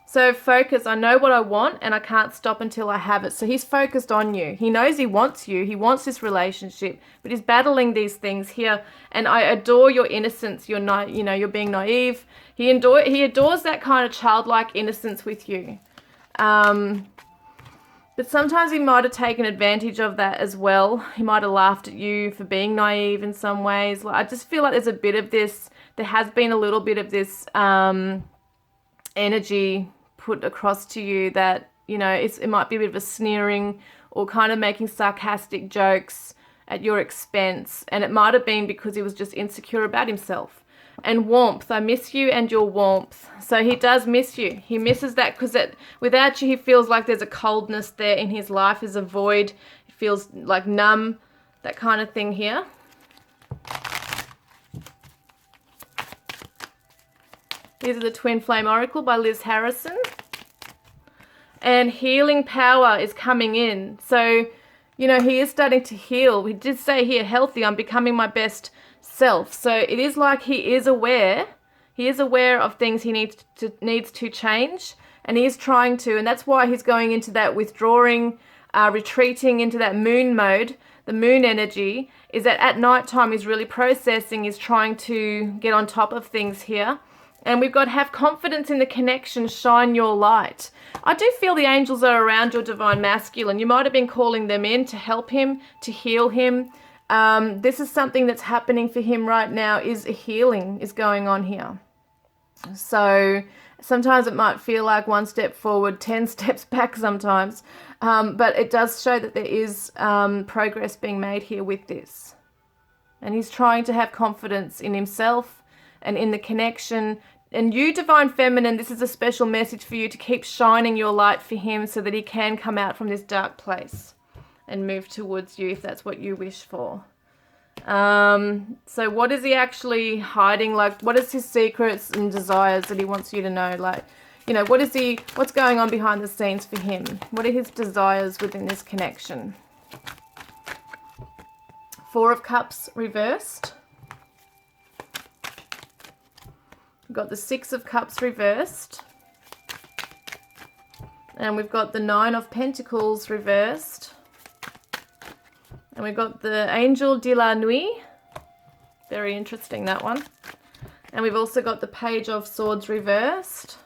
So focus, I know what I want and I can't stop until I have it. So he's focused on you. He knows he wants you. He wants this relationship, but he's battling these things here. And I adore your innocence. You're not, you know, you're being naive. He adores that kind of childlike innocence with you. But sometimes he might have taken advantage of that as well. He might have laughed at you for being naive in some ways. I just feel like there's a bit of this, there has been a little bit of this energy put across to you that, you know, it might be a bit of a sneering or kind of making sarcastic jokes at your expense. And it might have been because he was just insecure about himself. And warmth, I miss you and your warmth. So he does miss you. He misses that because without you, he feels like there's a coldness there in his life. There's a void. He feels like numb, that kind of thing here. These are the Twin Flame Oracle by Liz Harrison. And healing power is coming in. So, you know, he is starting to heal. We did say here, healthy, I'm becoming my best self. So it is like he is aware. He is aware of things he needs to change. and he's trying to, and that's why he's going into that withdrawing, retreating into that moon mode, the moon energy, is that at night time he's really processing, he's trying to get on top of things here. And we've got have confidence in the connection, shine your light. I do feel the angels are around your divine masculine. You might have been calling them in to help him, to heal him. This is something that's happening for him right now, is a healing is going on here. So sometimes it might feel like 1 step forward, 10 steps back sometimes. But it does show that there is progress being made here with this. And he's trying to have confidence in himself and in the connection. And you, divine feminine, this is a special message for you to keep shining your light for him so that he can come out from this dark place and move towards you if that's what you wish for. So what is he actually hiding? Like, what is his secrets and desires that he wants you to know? Like, you know, what's going on behind the scenes for him? What are his desires within this connection? 4 of Cups reversed. We've got the 6 of Cups reversed. And we've got the 9 of Pentacles reversed. And we've got the Angel de la Nuit. Very interesting, that one. And we've also got the Page of Swords reversed.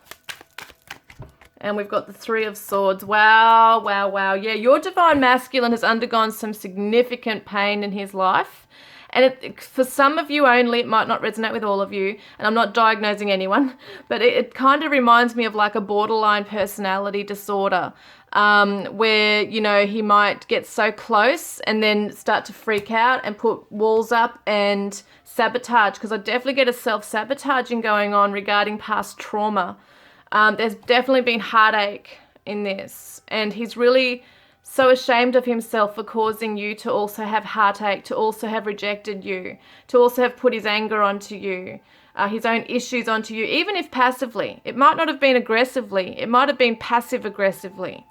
And we've got the 3 of Swords. Wow, wow, wow. Yeah, your divine masculine has undergone some significant pain in his life. And for some of you only, it might not resonate with all of you, and I'm not diagnosing anyone, but it kind of reminds me of like a borderline personality disorder, where, you know, he might get so close and then start to freak out and put walls up and sabotage, because I definitely get a self-sabotaging going on regarding past trauma. There's definitely been heartache in this, and he's really so ashamed of himself for causing you to also have heartache, to also have rejected you, to also have put his anger onto you, his own issues onto you, even if passively. It might not have been aggressively. It might have been passive-aggressively.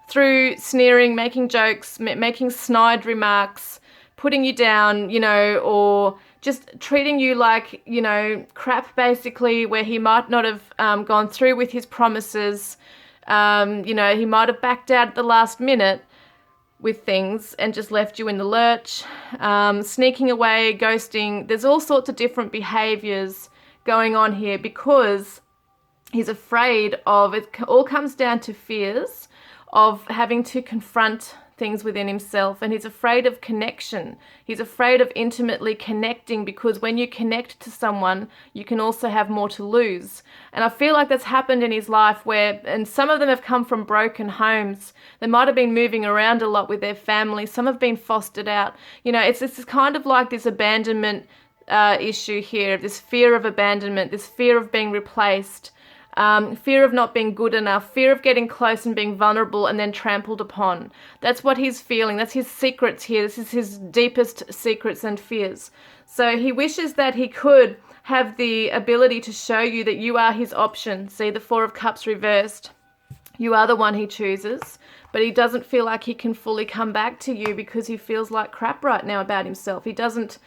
Through sneering, making jokes, making snide remarks, putting you down, you know, or just treating you like, you know, crap, basically, where he might not have gone through with his promises. You know, he might have backed out at the last minute with things and just left you in the lurch, sneaking away, ghosting. There's all sorts of different behaviors going on here because he's afraid of, it all comes down to fears of having to confront things within himself, and he's afraid of connection. He's afraid of intimately connecting, because when you connect to someone, you can also have more to lose. And I feel like that's happened in his life where, and some of them have come from broken homes. They might have been moving around a lot with their family. Some have been fostered out. You know, it's kind of like this abandonment issue here, this fear of abandonment, this fear of being replaced. Fear of not being good enough, fear of getting close and being vulnerable and then trampled upon. That's what he's feeling. That's his secrets here. This is his deepest secrets and fears. So he wishes that he could have the ability to show you that you are his option. See, the 4 of Cups reversed. You are the one he chooses, but he doesn't feel like he can fully come back to you because he feels like crap right now about himself. He doesn't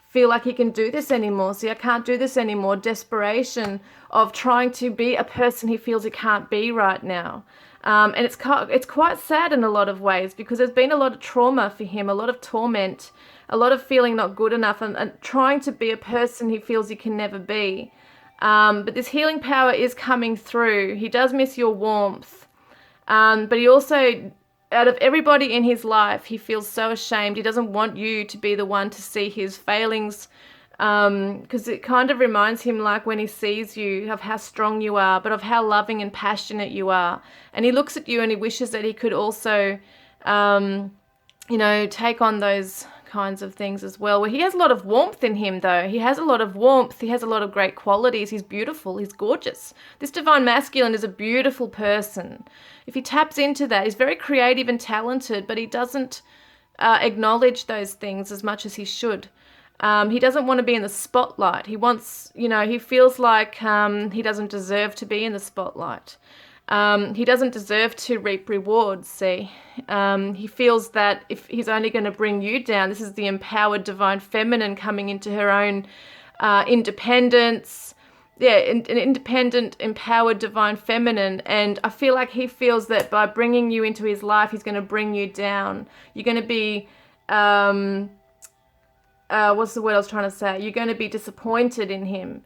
feel like he can do this anymore. See, I can't do this anymore. Desperation of trying to be a person he feels he can't be right now. And it's quite sad in a lot of ways, because there's been a lot of trauma for him, a lot of torment, a lot of feeling not good enough, and trying to be a person he feels he can never be. But this healing power is coming through. He does miss your warmth. But he also, out of everybody in his life, he feels so ashamed. He doesn't want you to be the one to see his failings, because it kind of reminds him, like when he sees you, of how strong you are, but of how loving and passionate you are. And he looks at you and he wishes that he could also, you know, take on those kinds of things as well. Well, he has a lot of warmth in him, though. He has a lot of warmth. He has a lot of great qualities. He's beautiful. He's gorgeous. This divine masculine is a beautiful person. If he taps into that, he's very creative and talented, but he doesn't acknowledge those things as much as he should. He doesn't want to be in the spotlight. He wants, you know, he feels like he doesn't deserve to be in the spotlight. He doesn't deserve to reap rewards, see. He feels that if he's only going to bring you down, this is the empowered divine feminine coming into her own independence, an independent, empowered, divine feminine. And I feel like he feels that by bringing you into his life, he's going to bring you down. You're going to be, what's the word I was trying to say? You're going to be disappointed in him.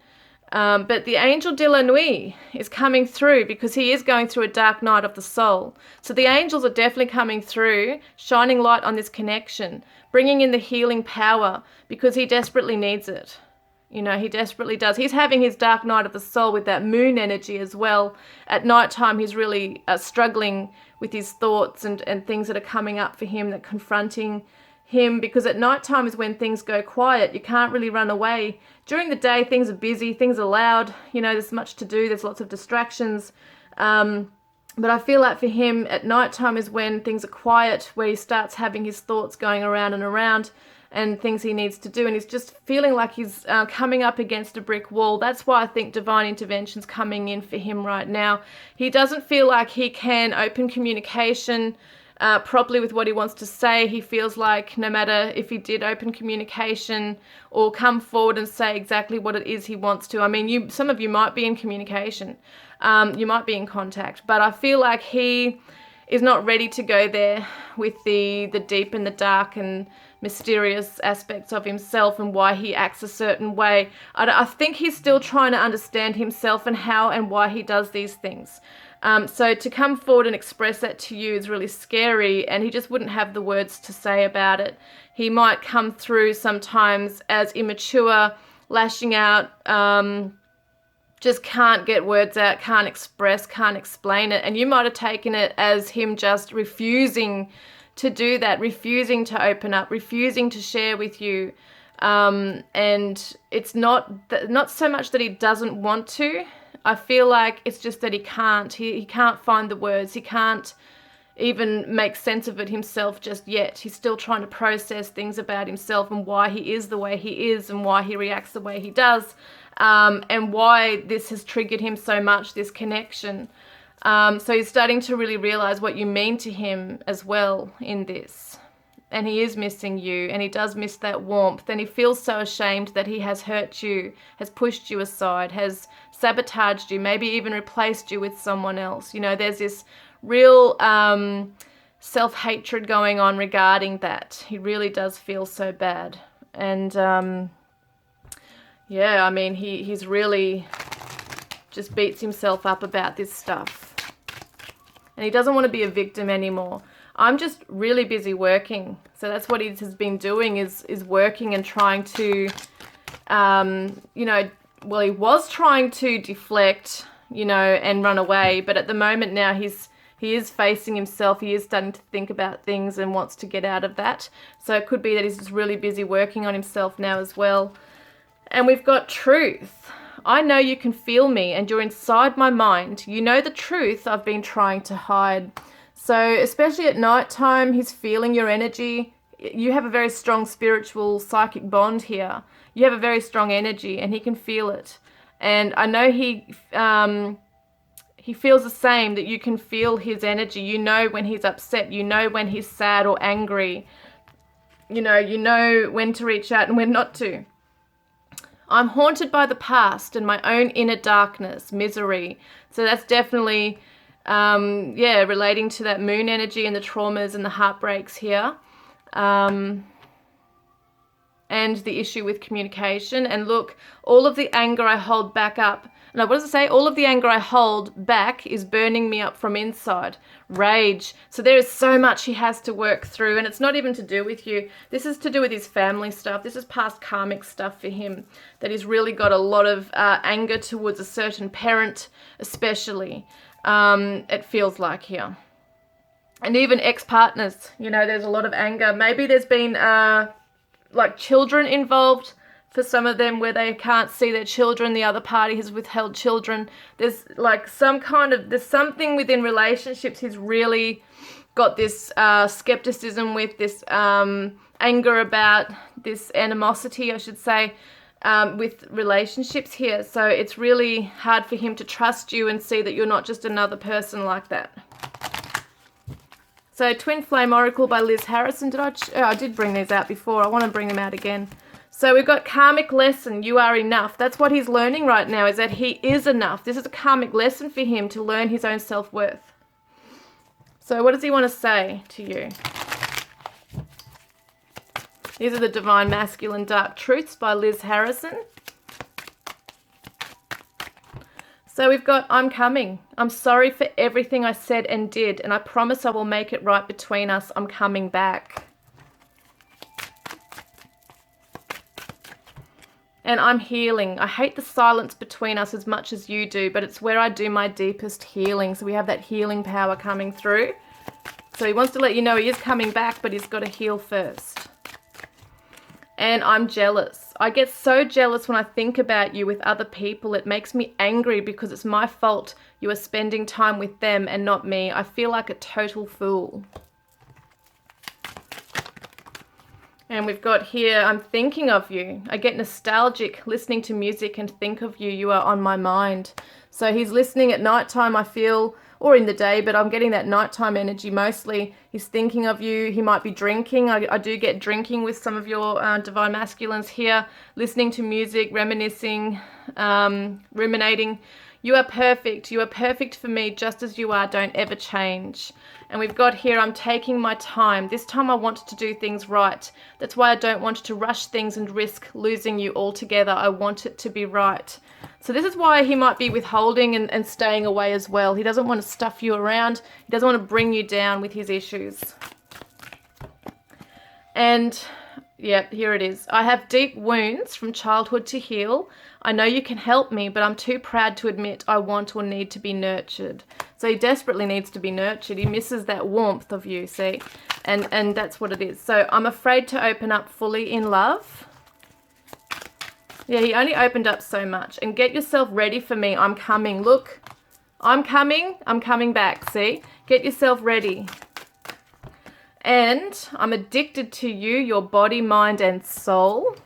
But the angel de la nuit is coming through because he is going through a dark night of the soul. So the angels are definitely coming through, shining light on this connection, bringing in the healing power because he desperately needs it. You know, he desperately does. He's having his dark night of the soul with that moon energy as well. At nighttime, he's really struggling with his thoughts and things that are coming up for him, that confronting him, because at nighttime is when things go quiet. You can't really run away. During the day, things are busy, things are loud, you know, there's much to do, there's lots of distractions. But I feel like for him, at nighttime is when things are quiet, where he starts having his thoughts going around and around, and things he needs to do, and he's just feeling like he's coming up against a brick wall. That's why I think divine intervention's coming in for him right now. He doesn't feel like he can open communication properly with what he wants to say. He feels like no matter if he did open communication or come forward and say exactly what it is he wants to. I mean, some of you might be in communication, you might be in contact, but I feel like he is not ready to go there with the deep and the dark and mysterious aspects of himself and why he acts a certain way. I think he's still trying to understand himself and how and why he does these things. So to come forward and express that to you is really scary, and he just wouldn't have the words to say about it. He might come through sometimes as immature, lashing out, just can't get words out, can't express, can't explain it. And you might have taken it as him just refusing to do that, refusing to open up, refusing to share with you. And it's not so much that he doesn't want to. I feel like it's just that he can't. He can't find the words. He can't even make sense of it himself just yet. He's still trying to process things about himself and why he is the way he is and why he reacts the way he does, and why this has triggered him so much, this connection. So he's starting to really realize what you mean to him as well in this. And he is missing you, and he does miss that warmth, and he feels so ashamed that he has hurt you, has pushed you aside, has sabotaged you, maybe even replaced you with someone else. You know, there's this real self-hatred going on regarding that. He really does feel so bad. And yeah, I mean, he's really just beats himself up about this stuff. And he doesn't want to be a victim anymore. I'm just really busy working. So that's what he has been doing, is working and trying to, you know, well, he was trying to deflect, you know, and run away. But at the moment now, he is facing himself. He is starting to think about things and wants to get out of that. So it could be that he's just really busy working on himself now as well. And we've got truth. I know you can feel me and you're inside my mind. You know the truth I've been trying to hide. So especially at night time, he's feeling your energy. You have a very strong spiritual psychic bond here. You have a very strong energy and he can feel it. And I know he feels the same, that you can feel his energy. You know when he's upset. You know when he's sad or angry. You know when to reach out and when not to. I'm haunted by the past and my own inner darkness, misery. So that's definitely, relating to that moon energy and the traumas and the heartbreaks here. And the issue with communication. And look, all of the anger I hold back up. No, what does it say? All of the anger I hold back is burning me up from inside. Rage. So there is so much he has to work through, and it's not even to do with you. This is to do with his family stuff. This is past karmic stuff for him, that he's really got a lot of anger towards a certain parent, especially. It feels like here. And even ex-partners, you know, there's a lot of anger. Maybe there's been like children involved for some of them, where they can't see their children, the other party has withheld children. There's like there's something within relationships he's really got this skepticism with, this anger about, this animosity, I should say, with relationships here. So it's really hard for him to trust you and see that you're not just another person like that. So Twin Flame Oracle by Liz Harrison. I did bring these out before. I want to bring them out again. So we've got karmic lesson, you are enough. That's what he's learning right now, is that he is enough. This is a karmic lesson for him to learn his own self-worth. So what does he want to say to you? These are the Divine Masculine Dark Truths by Liz Harrison. So we've got, I'm coming. I'm sorry for everything I said and did, and I promise I will make it right between us. I'm coming back. And I'm healing. I hate the silence between us as much as you do, but it's where I do my deepest healing. So we have that healing power coming through. So he wants to let you know he is coming back, but he's got to heal first. And I'm jealous. I get so jealous when I think about you with other people. It makes me angry because it's my fault you are spending time with them and not me. I feel like a total fool. And we've got here, I'm thinking of you. I get nostalgic listening to music and think of you. You are on my mind. So he's listening at nighttime, I feel, or in the day, but I'm getting that nighttime energy mostly. He's thinking of you. He might be drinking. I do get drinking with some of your Divine Masculines here, listening to music, reminiscing, ruminating. You are perfect. You are perfect for me just as you are. Don't ever change. And we've got here, I'm taking my time. This time I want to do things right. That's why I don't want to rush things and risk losing you altogether. I want it to be right. So this is why he might be withholding and staying away as well. He doesn't want to stuff you around. He doesn't want to bring you down with his issues. And yeah, here it is. I have deep wounds from childhood to heal. I know you can help me, but I'm too proud to admit I want or need to be nurtured. So he desperately needs to be nurtured. He misses that warmth of you, see? And that's what it is. So I'm afraid to open up fully in love. Yeah, he only opened up so much. And get yourself ready for me. I'm coming. Look, I'm coming. I'm coming back, see? Get yourself ready. And I'm addicted to you, your body, mind, and soul.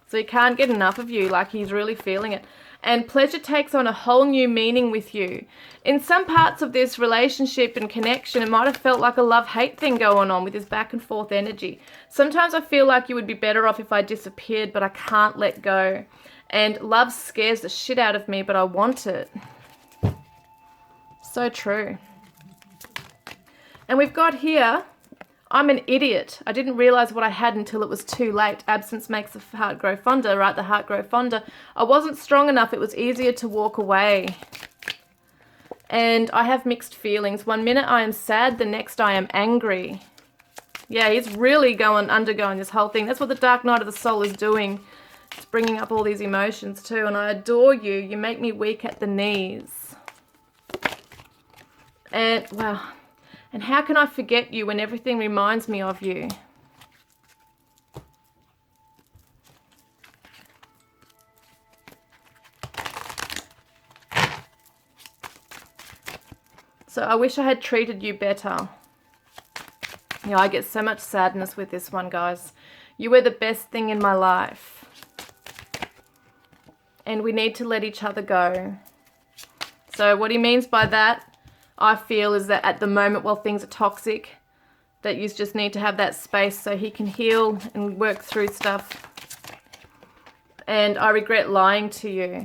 So he can't get enough of you, like he's really feeling it. And pleasure takes on a whole new meaning with you. In some parts of this relationship and connection, it might have felt like a love-hate thing going on with this back and forth energy. Sometimes I feel like you would be better off if I disappeared, but I can't let go. And love scares the shit out of me, but I want it. So true. And we've got here, I'm an idiot. I didn't realize what I had until it was too late. Absence makes the heart grow fonder, right? The heart grow fonder. I wasn't strong enough. It was easier to walk away. And I have mixed feelings. One minute I am sad, the next I am angry. Yeah, he's really undergoing this whole thing. That's what the dark night of the soul is doing. It's bringing up all these emotions too. And I adore you. You make me weak at the knees. And, wow. And how can I forget you when everything reminds me of you? So I wish I had treated you better. Yeah, I get so much sadness with this one, guys. You were the best thing in my life. And we need to let each other go. So what he means by that, I feel, is that at the moment while things are toxic, that you just need to have that space so he can heal and work through stuff. And I regret lying to you.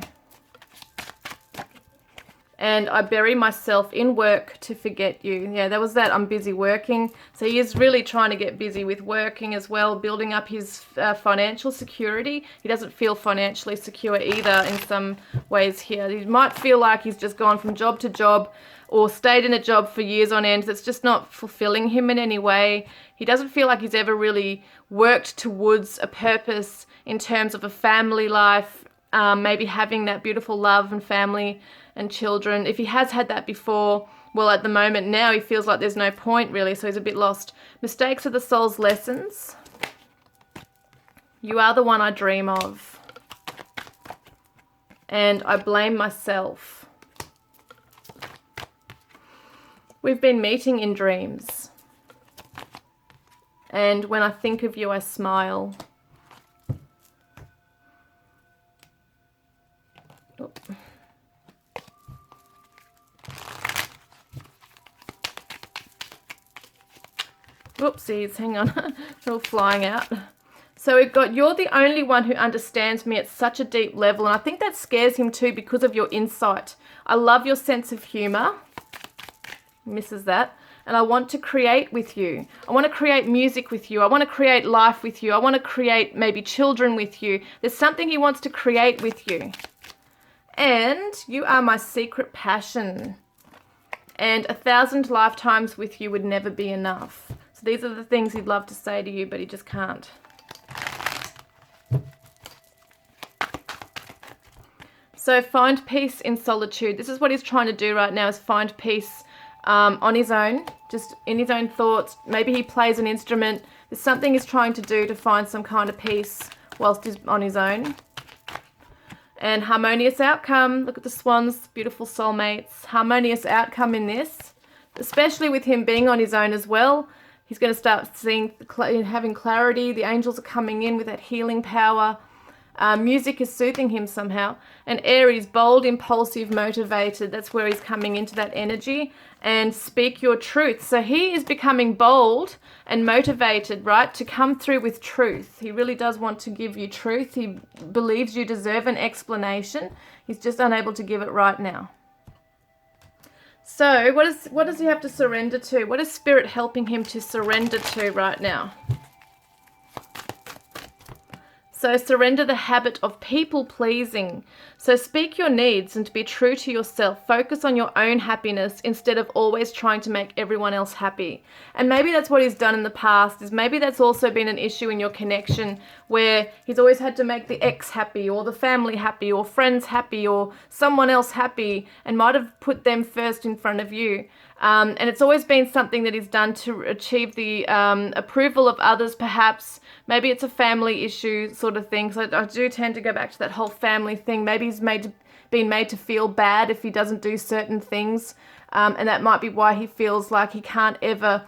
And I bury myself in work to forget you. Yeah, that was that. I'm busy working. So he is really trying to get busy with working as well, building up his financial security. He doesn't feel financially secure either in some ways here. He might feel like he's just gone from job to job or stayed in a job for years on end that's just not fulfilling him in any way. He doesn't feel like he's ever really worked towards a purpose in terms of a family life, maybe having that beautiful love and family and children. If he has had that before, well, at the moment now he feels like there's no point really, so he's a bit lost. Mistakes are the soul's lessons. You are the one I dream of. And I blame myself. We've been meeting in dreams. And when I think of you, I smile. Oh. Oopsies, hang on. They're all flying out. So we've got, you're the only one who understands me at such a deep level. And I think that scares him too because of your insight. I love your sense of humor. Misses that. And I want to create with you. I want to create music with you. I want to create life with you. I want to create maybe children with you. There's something he wants to create with you. And you are my secret passion. And 1,000 lifetimes with you would never be enough. So these are the things he'd love to say to you, but he just can't. So find peace in solitude. This is what he's trying to do right now, is find peace on his own, just in his own thoughts. Maybe he plays an instrument. There's something he's trying to do to find some kind of peace whilst he's on his own. And harmonious outcome. Look at the swans, beautiful soulmates. Harmonious outcome in this, especially with him being on his own as well. He's going to start seeing, having clarity. The angels are coming in with that healing power. Music is soothing him somehow. And Aries, bold, impulsive, motivated. That's where he's coming into that energy. And speak your truth. So he is becoming bold and motivated, right, to come through with truth. He really does want to give you truth. He believes you deserve an explanation. He's just unable to give it right now. So what does he have to surrender to? What is Spirit helping him to surrender to right now? So surrender the habit of people pleasing. So speak your needs and be true to yourself. Focus on your own happiness instead of always trying to make everyone else happy. And maybe that's what he's done in the past. Is maybe that's also been an issue in your connection where he's always had to make the ex happy or the family happy or friends happy or someone else happy and might have put them first in front of you. And it's always been something that he's done to achieve the approval of others, perhaps. Maybe it's a family issue sort of thing. So I do tend to go back to that whole family thing. Maybe he's been made to feel bad if he doesn't do certain things. And that might be why he feels like he can't ever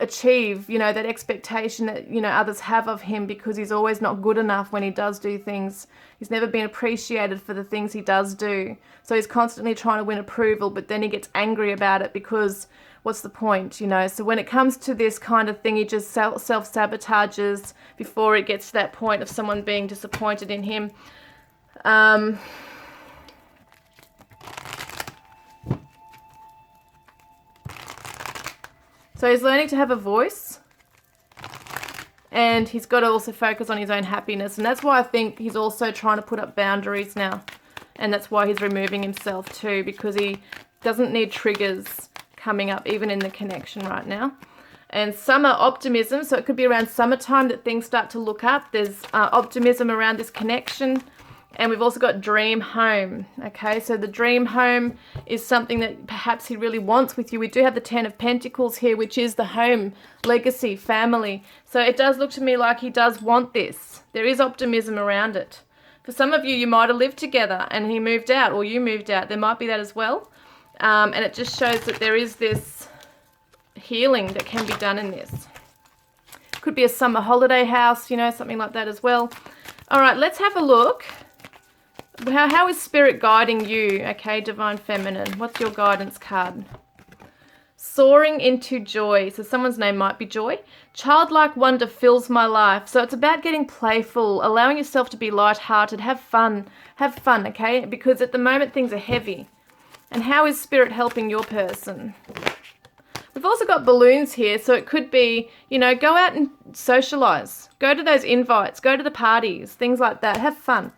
achieve, that expectation that, others have of him, because he's always not good enough when he does do things. He's never been appreciated for the things he does do. So he's constantly trying to win approval, but then he gets angry about it because what's the point, So when it comes to this kind of thing, he just self-sabotages before it gets to that point of someone being disappointed in him. So he's learning to have a voice, and he's got to also focus on his own happiness. And that's why I think he's also trying to put up boundaries now. And that's why he's removing himself too, because he doesn't need triggers coming up even in the connection right now. And summer optimism, so it could be around summertime that things start to look up. There's optimism around this connection. And we've also got dream home. Okay, so the dream home is something that perhaps he really wants with you. We do have the 10 of Pentacles here, which is the home, legacy, family. So it does look to me like he does want this. There is optimism around it. For some of you, you might have lived together and he moved out, or you moved out. There might be that as well. And it just shows that there is this healing that can be done in this. Could be a summer holiday house, something like that as well. All right, let's have a look. How is Spirit guiding you? Okay, Divine Feminine. What's your guidance card? Soaring into joy. So someone's name might be Joy. Childlike wonder fills my life. So it's about getting playful, allowing yourself to be lighthearted, have fun, okay? Because at the moment things are heavy. And how is Spirit helping your person? We've also got balloons here, so it could be, go out and socialize. Go to those invites, go to the parties, things like that. Have fun.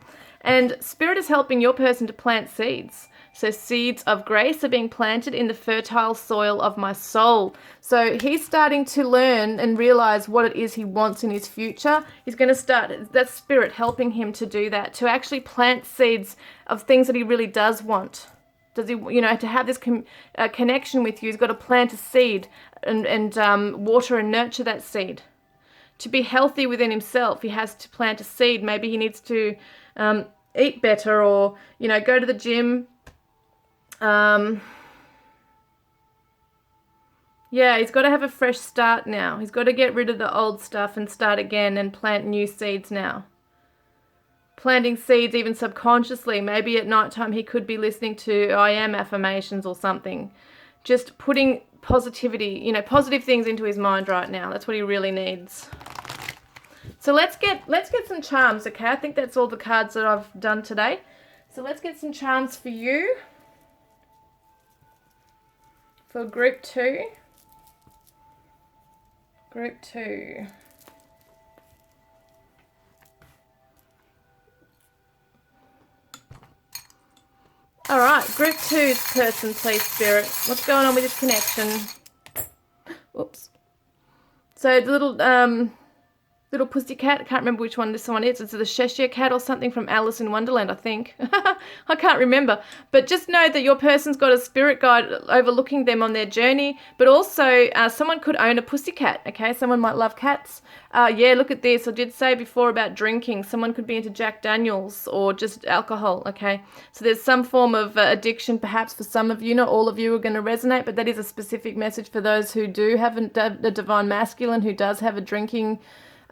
And Spirit is helping your person to plant seeds. So seeds of grace are being planted in the fertile soil of my soul. So he's starting to learn and realize what it is he wants in his future. He's going to start, that's Spirit helping him to do that, to actually plant seeds of things that he really does want. Does he, to have this connection with you, he's got to plant a seed and water and nurture that seed. To be healthy within himself, he has to plant a seed. Maybe he needs to eat better, or, go to the gym. Yeah, he's got to have a fresh start now. He's got to get rid of the old stuff and start again and plant new seeds now. Planting seeds even subconsciously. Maybe at nighttime he could be listening to I am affirmations or something. Just putting positivity, positive things into his mind right now. That's what he really needs. So let's get some charms, okay? I think that's all the cards that I've done today. So let's get some charms for you. For group 2. Group 2. All right, group 2's person, please, Spirit. What's going on with this connection? Oops. So the little pussy cat, I can't remember which one this one is. It's the Cheshire cat or something from Alice in Wonderland, I think. I can't remember. But just know that your person's got a spirit guide overlooking them on their journey. But also, someone could own a pussy cat, okay? Someone might love cats. Yeah, look at this. I did say before about drinking. Someone could be into Jack Daniels or just alcohol, okay? So there's some form of addiction perhaps for some of you. Not all of you are going to resonate, but that is a specific message for those who do have a divine masculine, who does have a drinking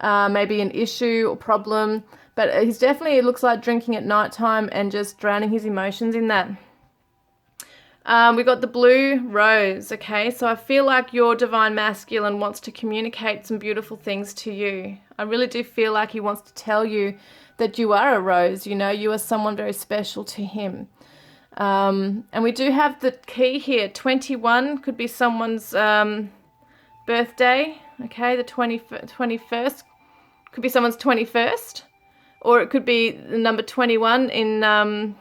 maybe an issue or problem, but he's definitely, it looks like drinking at nighttime and just drowning his emotions in that. We got the blue rose, okay? So I feel like your divine masculine wants to communicate some beautiful things to you. I really do feel like he wants to tell you that you are a rose, you know, you are someone very special to him. And we do have the key here, 21, could be someone's birthday, okay? The 21st could be someone's 21st, or it could be the number 21 in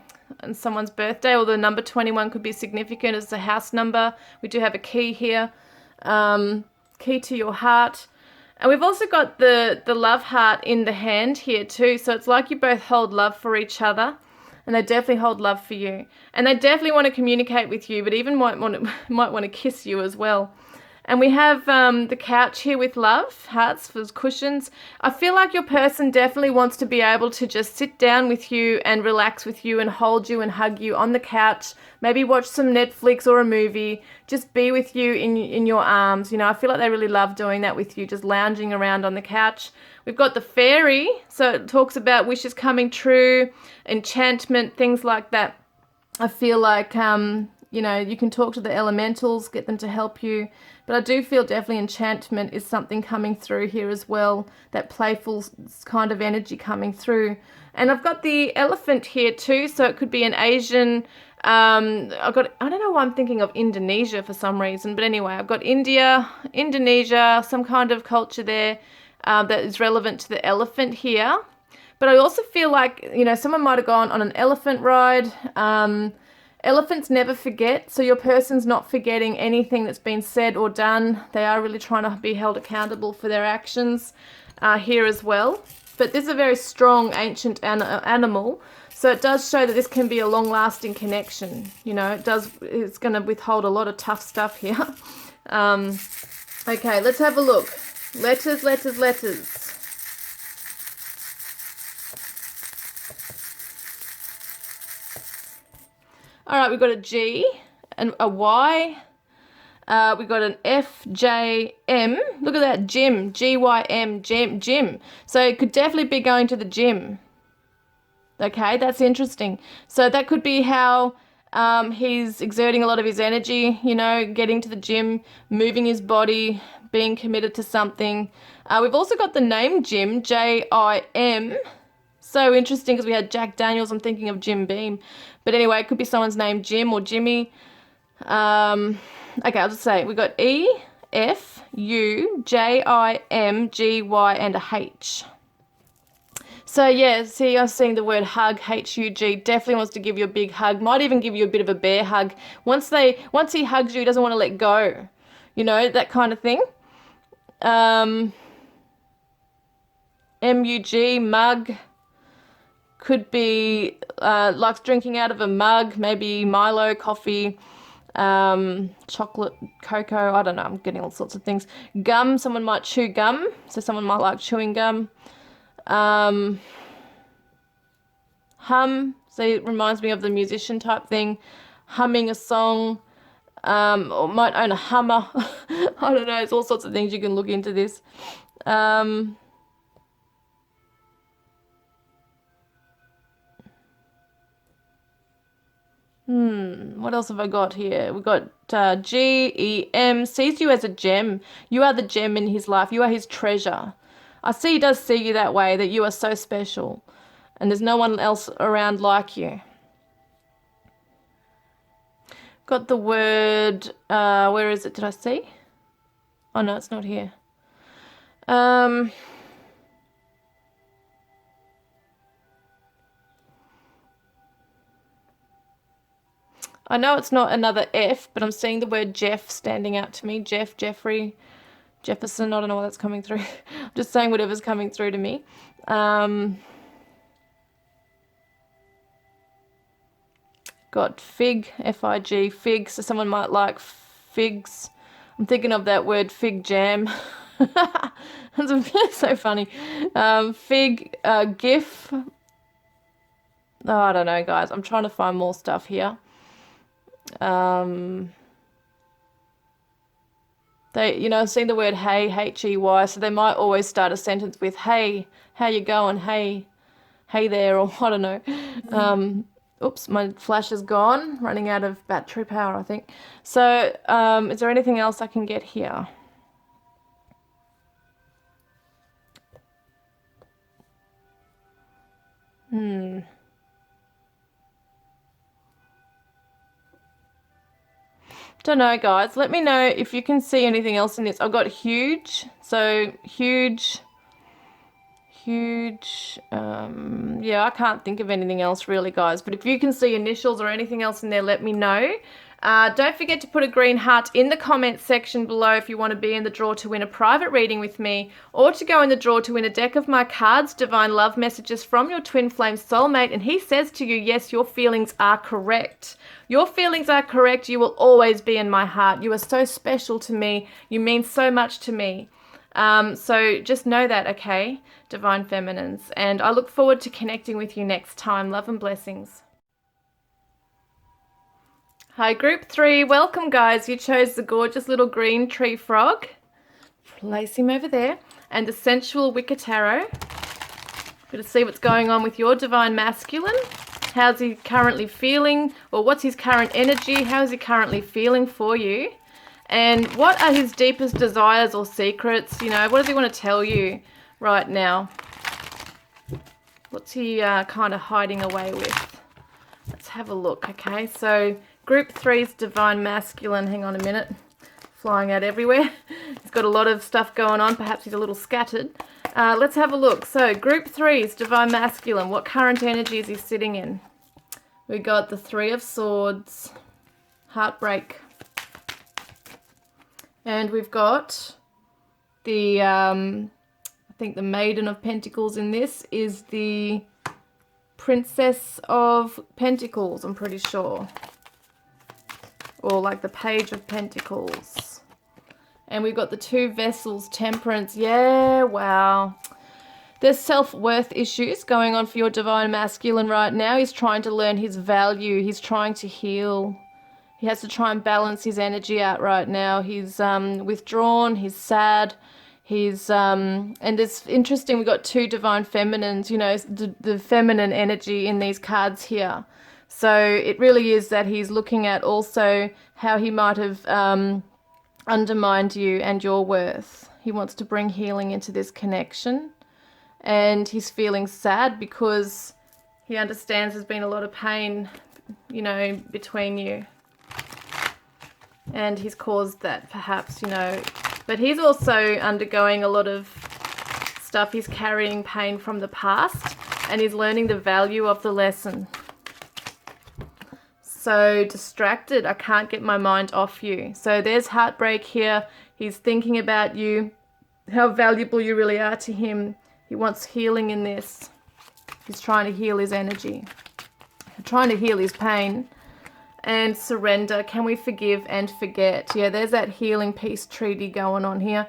someone's birthday, or the number 21 could be significant as a house number. We do have a key here, key to your heart. And we've also got the love heart in the hand here too. So it's like you both hold love for each other, and they definitely hold love for you. And they definitely want to communicate with you, but even might want to kiss you as well. And we have the couch here with love, hearts for cushions. I feel like your person definitely wants to be able to just sit down with you and relax with you and hold you and hug you on the couch. Maybe watch some Netflix or a movie. Just be with you in your arms. You know, I feel like they really love doing that with you, just lounging around on the couch. We've got the fairy, so it talks about wishes coming true, enchantment, things like that. I feel like, you know, you can talk to the elementals, get them to help you. But I do feel definitely enchantment is something coming through here as well, that playful kind of energy coming through. And I've got the elephant here too, so it could be an Asian, I don't know why I'm thinking of Indonesia for some reason, but anyway, I've got India, Indonesia, some kind of culture there that is relevant to the elephant here. But I also feel like, you know, someone might have gone on an elephant ride. Elephants never forget, so your person's not forgetting anything that's been said or done. They are really trying to be held accountable for their actions here as well. But this is a very strong, ancient animal, so it does show that this can be a long-lasting connection. You know, it's going to withhold a lot of tough stuff here. Okay, let's have a look. Letters, letters, letters. All right, we've got a G and a Y. We've got an F, J, M. Look at that, gym, G-Y-M, gym. So it could definitely be going to the gym. Okay, that's interesting. So that could be how he's exerting a lot of his energy, you know, getting to the gym, moving his body, being committed to something. We've also got the name Jim, J-I-M. So interesting because we had Jack Daniels. I'm thinking of Jim Beam. But anyway, it could be someone's name, Jim or Jimmy. Okay, I'll just say we got E, F, U, J, I, M, G, Y, and a H. So yeah, see, I'm seeing the word hug, H-U-G, definitely wants to give you a big hug. Might even give you a bit of a bear hug. Once he hugs you, he doesn't want to let go. You know, that kind of thing. M-U-G, mug. Could be likes drinking out of a mug, maybe Milo, coffee, chocolate, cocoa, I don't know, I'm getting all sorts of things. Gum, someone might chew gum, so someone might like chewing gum. Hum, so it reminds me of the musician type thing, humming a song, or might own a hummer. I don't know, there's all sorts of things you can look into this. What else have I got here? We've got G-E-M, sees you as a gem. You are the gem in his life. You are his treasure. I see he does see you that way, that you are so special and there's no one else around like you. Got the word, where is it? Did I see? Oh no, it's not here. I know it's not another F, but I'm seeing the word Jeff standing out to me. Jeff, Jeffrey, Jefferson, I don't know what that's coming through. I'm just saying whatever's coming through to me. Got fig, F-I-G, fig, so someone might like figs. I'm thinking of that word fig jam. That's so funny. Fig, gif. Oh, I don't know, guys. I'm trying to find more stuff here. I've seen the word hey, H-E-Y, so they might always start a sentence with, hey, how you going? Hey there, or I don't know. Oops, my flash is gone, running out of battery power, I think. So, is there anything else I can get here? Don't know, guys. Let me know if you can see anything else in this. I've got huge, so huge. Yeah, I can't think of anything else really, guys, but if you can see initials or anything else in there, let me know. Don't forget to put a green heart in the comments section below if you want to be in the draw to win a private reading with me, or to go in the draw to win a deck of my cards, Divine Love Messages from your Twin Flame Soulmate, and he says to you, yes, your feelings are correct. Your feelings are correct. You will always be in my heart. You are so special to me. You mean so much to me. So just know that, okay, Divine Feminines, and I look forward to connecting with you next time. Love and blessings. Hi, group 3. Welcome, guys. You chose the gorgeous little green tree frog. Place him over there. And the sensual wicker tarot. Going to see what's going on with your divine masculine. How's he currently feeling? Or what's his current energy? How is he currently feeling for you? And what are his deepest desires or secrets? You know, what does he want to tell you right now? What's he kind of hiding away with? Let's have a look, okay? So, group 3's divine masculine. Hang on a minute. Flying out everywhere. He's got a lot of stuff going on. Perhaps he's a little scattered. Let's have a look. So, group 3's divine masculine. What current energy is he sitting in? We got the 3 of Swords. Heartbreak. And we've got the, I think the Maiden of Pentacles in this is the Princess of Pentacles, I'm pretty sure. Or like the Page of Pentacles. And we've got the 2 Vessels, Temperance. Yeah, wow. There's self-worth issues going on for your divine masculine right now. He's trying to learn his value. He's trying to heal. He has to try and balance his energy out right now. He's withdrawn, he's sad, he's, and it's interesting, we've got 2 divine feminines, you know, the feminine energy in these cards here. So it really is that he's looking at also how he might have undermined you and your worth. He wants to bring healing into this connection, and he's feeling sad because he understands there's been a lot of pain, you know, between you. And he's caused that, perhaps, you know. But he's also undergoing a lot of stuff. He's carrying pain from the past, and he's learning the value of the lesson. So distracted, I can't get my mind off you. So there's heartbreak here. He's thinking about you, how valuable you really are to him. He wants healing in this. He's trying to heal his energy, trying to heal his pain. And surrender. Can we forgive and forget? Yeah, there's that healing peace treaty going on here.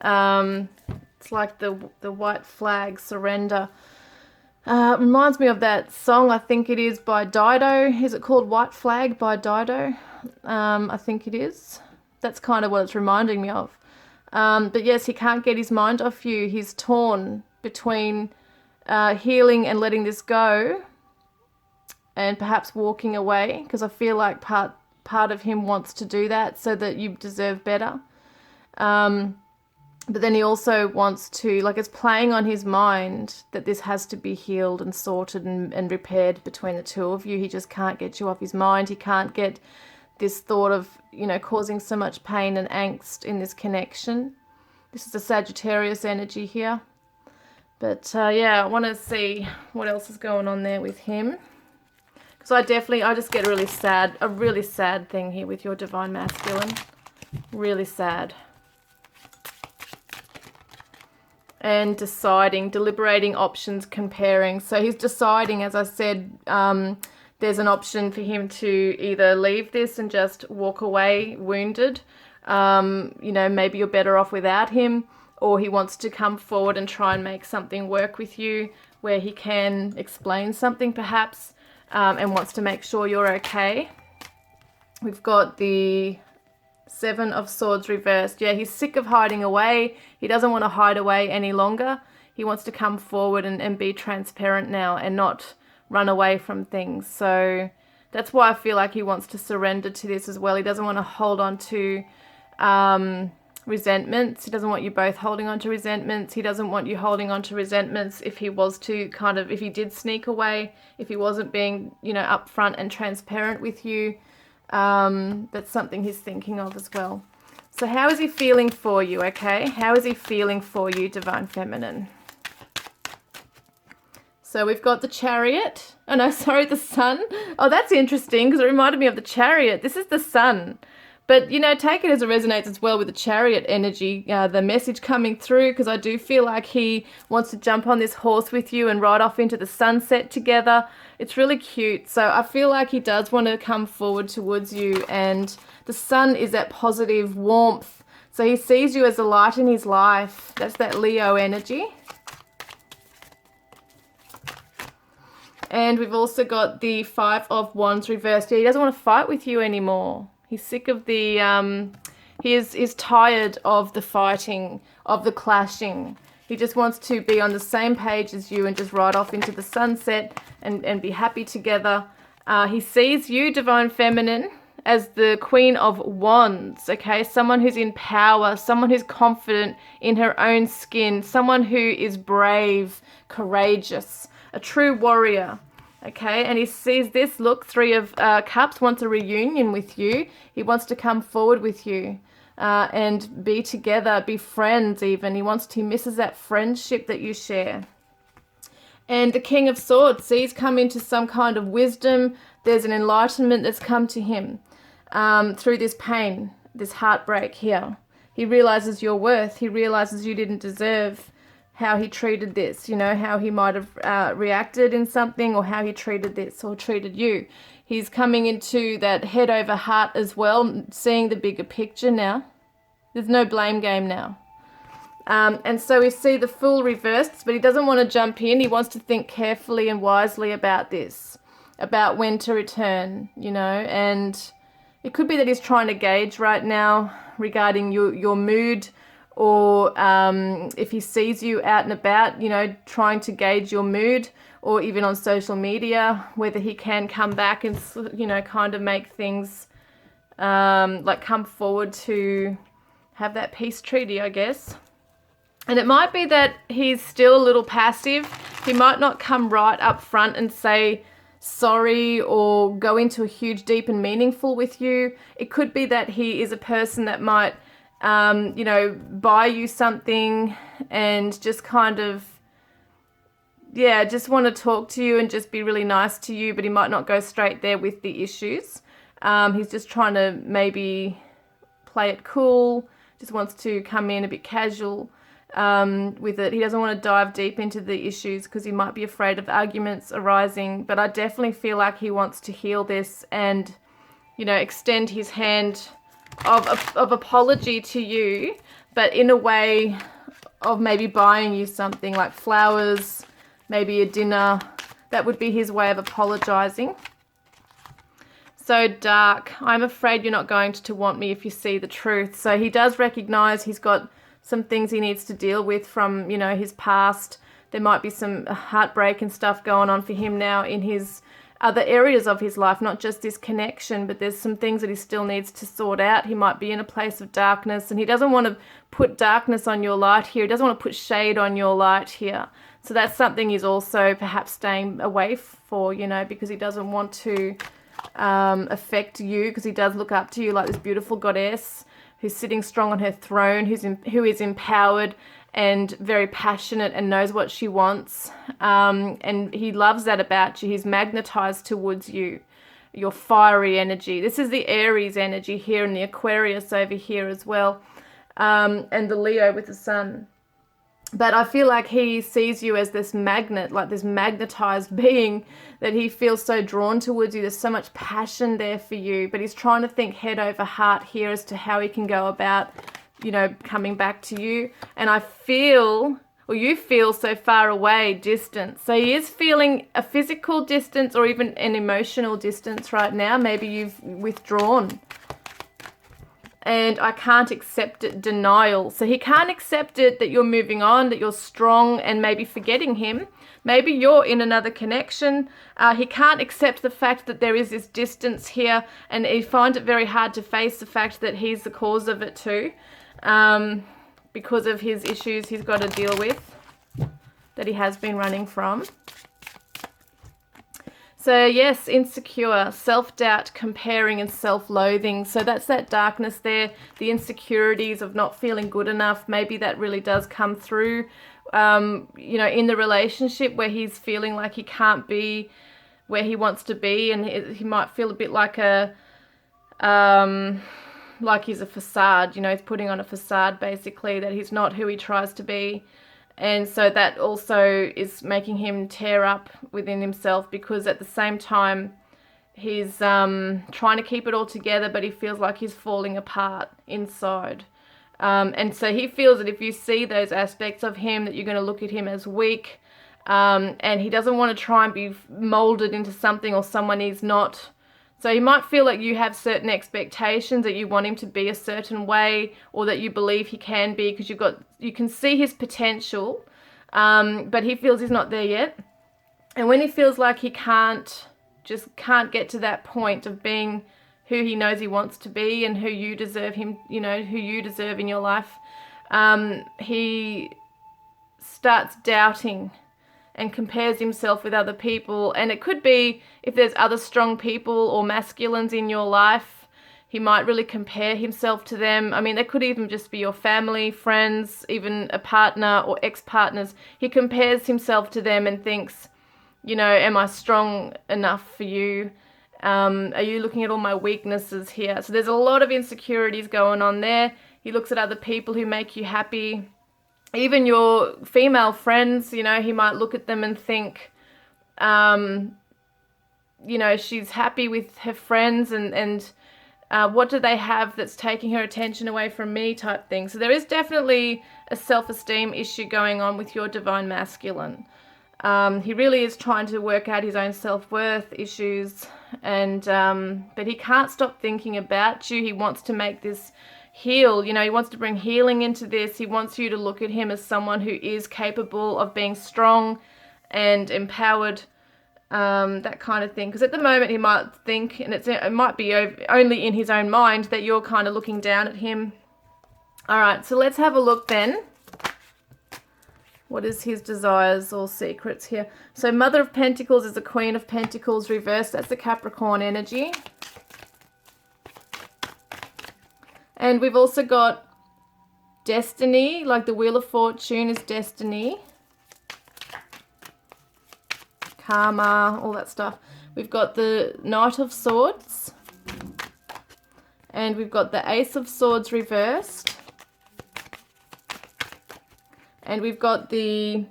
It's like the white flag, surrender. Reminds me of that song, I think it is by Dido. Is it called White Flag by Dido? I think it is. That's kind of what it's reminding me of. But yes, he can't get his mind off you. He's torn between healing and letting this go, and perhaps walking away, because I feel like part of him wants to do that so that you deserve better. But then he also wants to, like, it's playing on his mind that this has to be healed and sorted and repaired between the two of you. He just can't get you off his mind. He can't get this thought of, you know, causing so much pain and angst in this connection. This is a Sagittarius energy here. But yeah, I want to see what else is going on there with him. Because I just get a really sad thing here with your Divine Masculine. Really sad. And deciding, deliberating options, comparing. So he's deciding, as I said, there's an option for him to either leave this and just walk away wounded. You know, maybe you're better off without him, or he wants to come forward and try and make something work with you where he can explain something perhaps, and wants to make sure you're okay. We've got the Seven of Swords reversed. Yeah, he's sick of hiding away. He doesn't want to hide away any longer. He wants to come forward and be transparent now and not run away from things. So that's why I feel like he wants to surrender to this as well. He doesn't want to hold on to resentments. He doesn't want you both holding on to resentments. He doesn't want you holding on to resentments if he was to if he did sneak away, if he wasn't being, you know, upfront and transparent with you. That's something he's thinking of as well. So how is he feeling for you, okay? How is he feeling for you, Divine Feminine? So we've got the Chariot. Oh no, sorry, the Sun. Oh, that's interesting because it reminded me of the Chariot. This is the Sun. But, you know, take it as it resonates as well with the Chariot energy, the message coming through, because I do feel like he wants to jump on this horse with you and ride off into the sunset together. It's really cute. So I feel like he does want to come forward towards you, and the Sun is that positive warmth. So he sees you as a light in his life. That's that Leo energy. And we've also got the Five of Wands reversed. Yeah, he doesn't want to fight with you anymore. He's sick of the, he is tired of the fighting, of the clashing. He just wants to be on the same page as you and just ride off into the sunset and be happy together. He sees you, Divine Feminine, as the Queen of Wands, okay? Someone who's in power, someone who's confident in her own skin, someone who is brave, courageous, a true warrior. Okay, and he sees this, look, Three of Cups, wants a reunion with you. He wants to come forward with you and be together, be friends even. He misses that friendship that you share. And the King of Swords, sees come into some kind of wisdom. There's an enlightenment that's come to him through this pain, this heartbreak here. He realizes your worth. He realizes you didn't deserve how he treated this, you know, how he might have reacted in something, or how he treated this or treated you. He's coming into that head over heart as well, seeing the bigger picture now. There's no blame game now. And so we see the Fool reversed, but he doesn't want to jump in. He wants to think carefully and wisely about this, about when to return, you know, and it could be that he's trying to gauge right now regarding your mood, or if he sees you out and about, you know, trying to gauge your mood, or even on social media, whether he can come back and, you know, kind of make things like come forward to have that peace treaty, I guess. And it might be that he's still a little passive. He might not come right up front and say sorry or go into a huge, deep and meaningful with you. It could be that he is a person that might you know, buy you something and just kind of, yeah, just want to talk to you and just be really nice to you, but he might not go straight there with the issues. He's just trying to maybe play it cool, just wants to come in a bit casual with it. He doesn't want to dive deep into the issues because he might be afraid of arguments arising, but I definitely feel like he wants to heal this and, you know, extend his hand of apology to you, but in a way of maybe buying you something like flowers, maybe a dinner. That would be his way of apologizing. So dark, I'm afraid you're not going to want me if you see the truth. So he does recognize he's got some things he needs to deal with from, you know, his past. There might be some heartbreak and stuff going on for him now in his other areas of his life, not just this connection, but there's some things that he still needs to sort out. He might be in a place of darkness, and he doesn't want to put darkness on your light here. He doesn't want to put shade on your light here. So that's something he's also perhaps staying away for, you know, because he doesn't want to affect you, because he does look up to you like this beautiful goddess who's sitting strong on her throne, who is empowered and very passionate and knows what she wants. And he loves that about you. He's magnetized towards you, your fiery energy. This is the Aries energy here, and the Aquarius over here as well, and the Leo with the sun. But I feel like he sees you as this magnet, like this magnetized being, that he feels so drawn towards you. There's so much passion there for you, but he's trying to think head over heart here as to how he can go about, you know, coming back to you. And I feel, or you feel, so far away, distance. So he is feeling a physical distance or even an emotional distance right now. Maybe you've withdrawn. And I can't accept it, denial. So he can't accept it that you're moving on, that you're strong and maybe forgetting him. Maybe you're in another connection. He can't accept the fact that there is this distance here, and he finds it very hard to face the fact that he's the cause of it too, because of his issues he's got to deal with, that he has been running from. So yes, insecure, self-doubt, comparing and self-loathing. So that's that darkness there, the insecurities of not feeling good enough. Maybe that really does come through, you know, in the relationship where he's feeling like he can't be where he wants to be, and he might feel a bit like like he's a facade, you know, he's putting on a facade basically, that he's not who he tries to be. And so that also is making him tear up within himself, because at the same time he's trying to keep it all together, but he feels like he's falling apart inside. And so he feels that if you see those aspects of him, that you're going to look at him as weak, and he doesn't want to try and be molded into something or someone he's not. So you might feel like you have certain expectations, that you want him to be a certain way, or that you believe he can be, because you can see his potential, but he feels he's not there yet. And when he feels like he can't get to that point of being who he knows he wants to be and who you deserve him, you know, who you deserve in your life, he starts doubting and compares himself with other people. And it could be, if there's other strong people or masculines in your life, he might really compare himself to them. I mean, they could even just be your family, friends, even a partner or ex-partners. He compares himself to them and thinks, you know, am I strong enough for you? Are you looking at all my weaknesses here? So there's a lot of insecurities going on there. He looks at other people who make you happy. Even your female friends, you know, he might look at them and think, you know, she's happy with her friends, and what do they have that's taking her attention away from me, type thing. So there is definitely a self-esteem issue going on with your divine masculine. He really is trying to work out his own self-worth issues, and but he can't stop thinking about you. He wants to make this heal, you know, he wants to bring healing into this. He wants you to look at him as someone who is capable of being strong and empowered, that kind of thing. Because at the moment he might think, and it might be only in his own mind, that you're kind of looking down at him. All right, so let's have a look then. What is his desires or secrets here? So Mother of Pentacles is the Queen of Pentacles reversed. That's the Capricorn energy. And we've also got Destiny, like the Wheel of Fortune is Destiny. Karma, all that stuff. We've got the Knight of Swords. And we've got the Ace of Swords reversed. And we've got the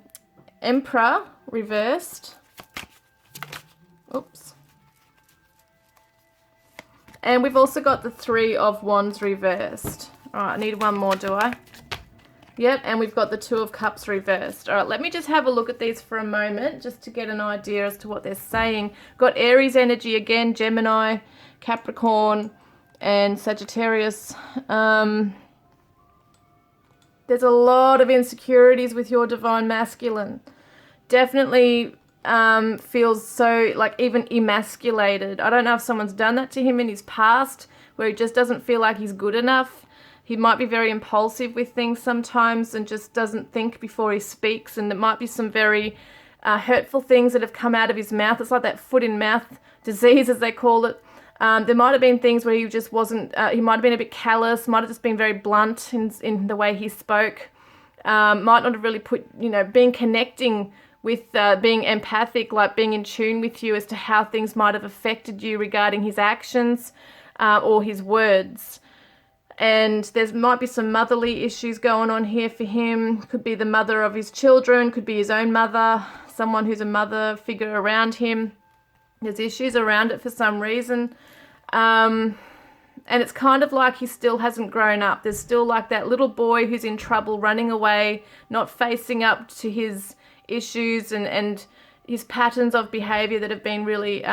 Emperor reversed. Oops. And we've also got the Three of Wands reversed. All right, I need one more, do I? Yep, and we've got the Two of Cups reversed. All right, let me just have a look at these for a moment, just to get an idea as to what they're saying. Got Aries energy again, Gemini, Capricorn, and Sagittarius. There's a lot of insecurities with your divine masculine. Definitely feels so like even emasculated. I don't know if someone's done that to him in his past, where he just doesn't feel like he's good enough. He might be very impulsive with things sometimes and just doesn't think before he speaks, and there might be some very hurtful things that have come out of his mouth. It's like that foot in mouth disease, as they call it. There might have been things where he just wasn't, he might have been a bit callous, might have just been very blunt in the way he spoke. Might not have really put, being connecting with being empathic, like being in tune with you as to how things might have affected you regarding his actions or his words. And there might be some motherly issues going on here for him. Could be the mother of his children, could be his own mother, someone who's a mother figure around him. There's issues around it for some reason. And it's kind of like he still hasn't grown up. There's still like that little boy who's in trouble, running away, not facing up to his issues and his patterns of behavior that have been really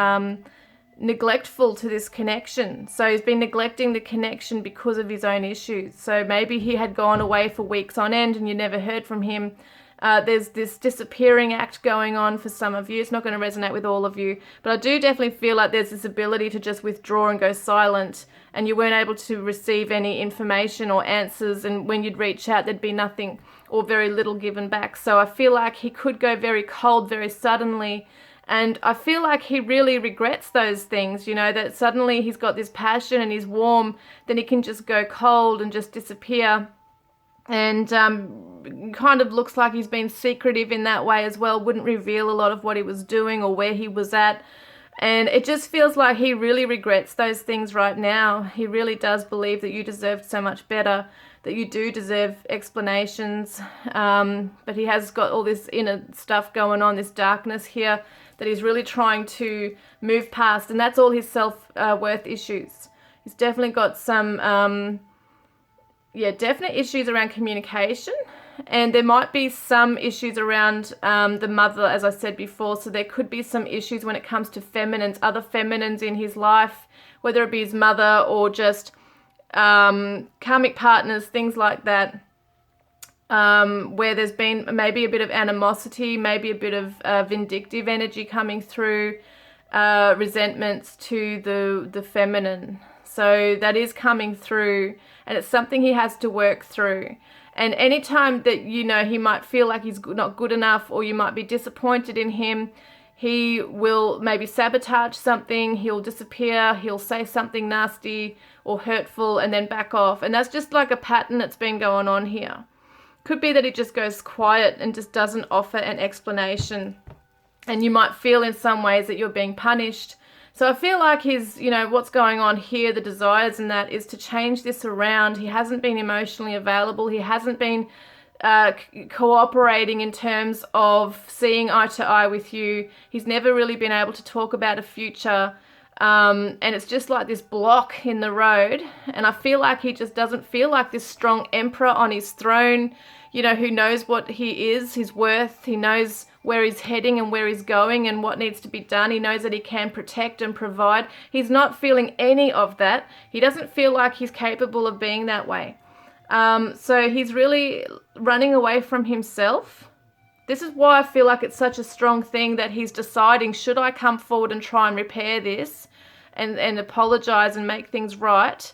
neglectful to this connection. So he's been neglecting the connection because of his own issues. So maybe he had gone away for weeks on end and you never heard from him. There's this disappearing act going on for some of you. It's not going to resonate with all of you, but I do definitely feel like there's this ability to just withdraw and go silent, and you weren't able to receive any information or answers, and when you'd reach out there'd be nothing or very little given back. So I feel like he could go very cold very suddenly, and I feel like he really regrets those things, that suddenly he's got this passion and he's warm, then he can just go cold and just disappear. And kind of looks like he's been secretive in that way as well, wouldn't reveal a lot of what he was doing or where he was at. And it just feels like he really regrets those things right now. He really does believe that you deserved so much better, that you do deserve explanations. But he has got all this inner stuff going on, this darkness here, that he's really trying to move past. And that's all his self-worth issues. He's definitely got some... definite issues around communication, and there might be some issues around the mother, as I said before. So there could be some issues when it comes to feminines, other feminines in his life, whether it be his mother or just karmic partners, things like that, where there's been maybe a bit of animosity, maybe a bit of vindictive energy coming through, resentments to the feminine. So that is coming through, and it's something he has to work through. And anytime that, he might feel like he's not good enough, or you might be disappointed in him, he will maybe sabotage something, he'll disappear, he'll say something nasty or hurtful and then back off. And that's just like a pattern that's been going on here. Could be that it just goes quiet and just doesn't offer an explanation. And you might feel in some ways that you're being punished. So I feel like his, what's going on here, the desires in that is to change this around. He hasn't been emotionally available. He hasn't been cooperating in terms of seeing eye to eye with you. He's never really been able to talk about a future. And it's just like this block in the road. And I feel like he just doesn't feel like this strong emperor on his throne, who knows what he is, his worth. He knows where he's heading and where he's going and what needs to be done. He knows that he can protect and provide. He's not feeling any of that. He doesn't feel like he's capable of being that way. So he's really running away from himself. This is why I feel like it's such a strong thing that he's deciding, should I come forward and try and repair this and apologize and make things right,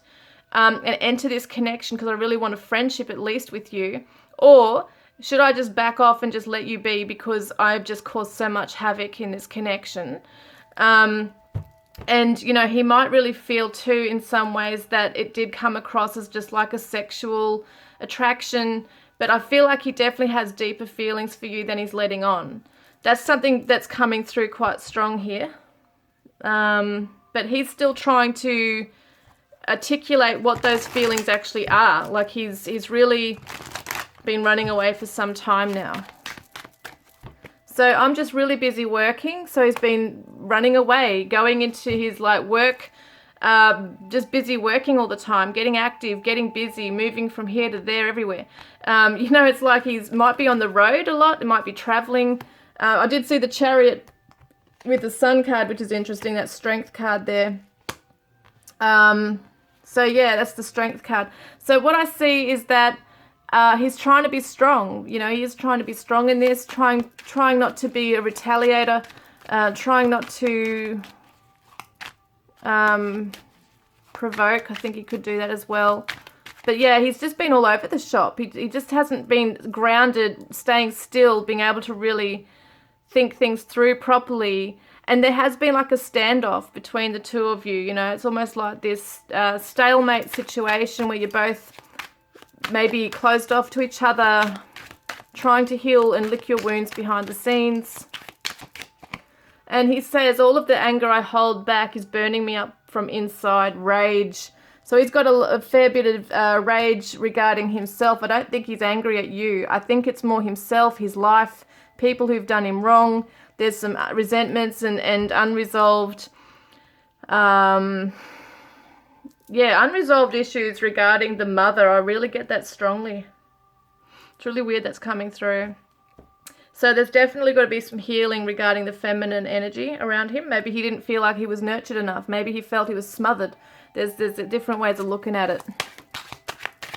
and enter this connection because I really want a friendship at least with you, or should I just back off and just let you be because I've just caused so much havoc in this connection? And, he might really feel too in some ways that it did come across as just like a sexual attraction, but I feel like he definitely has deeper feelings for you than he's letting on. That's something that's coming through quite strong here. But he's still trying to articulate what those feelings actually are. Like he's really been running away for some time now. So I'm just really busy working. So he's been running away, going into his work, just busy working all the time, getting active, getting busy, moving from here to there, everywhere. It's like might be on the road a lot. It might be traveling. I did see the Chariot with the Sun card, which is interesting. That Strength card there. So yeah, that's the Strength card. So what I see is that he's trying to be strong. You know, he is trying to be strong in this, trying not to be a retaliator, trying not to provoke. I think he could do that as well. But yeah, he's just been all over the shop. He just hasn't been grounded, staying still, being able to really think things through properly. And there has been like a standoff between the two of you. You know, it's almost like this stalemate situation where you're both maybe closed off to each other, trying to heal and lick your wounds behind the scenes. And he says, all of the anger I hold back is burning me up from inside, rage. So he's got a fair bit of rage regarding himself. I don't think he's angry at you. I think it's more himself, his life, people who've done him wrong. There's some resentments and unresolved, unresolved issues regarding the mother. I really get that strongly. It's really weird that's coming through. So there's definitely got to be some healing regarding the feminine energy around him. Maybe he didn't feel like he was nurtured enough. Maybe he felt he was smothered. There's different ways of looking at it.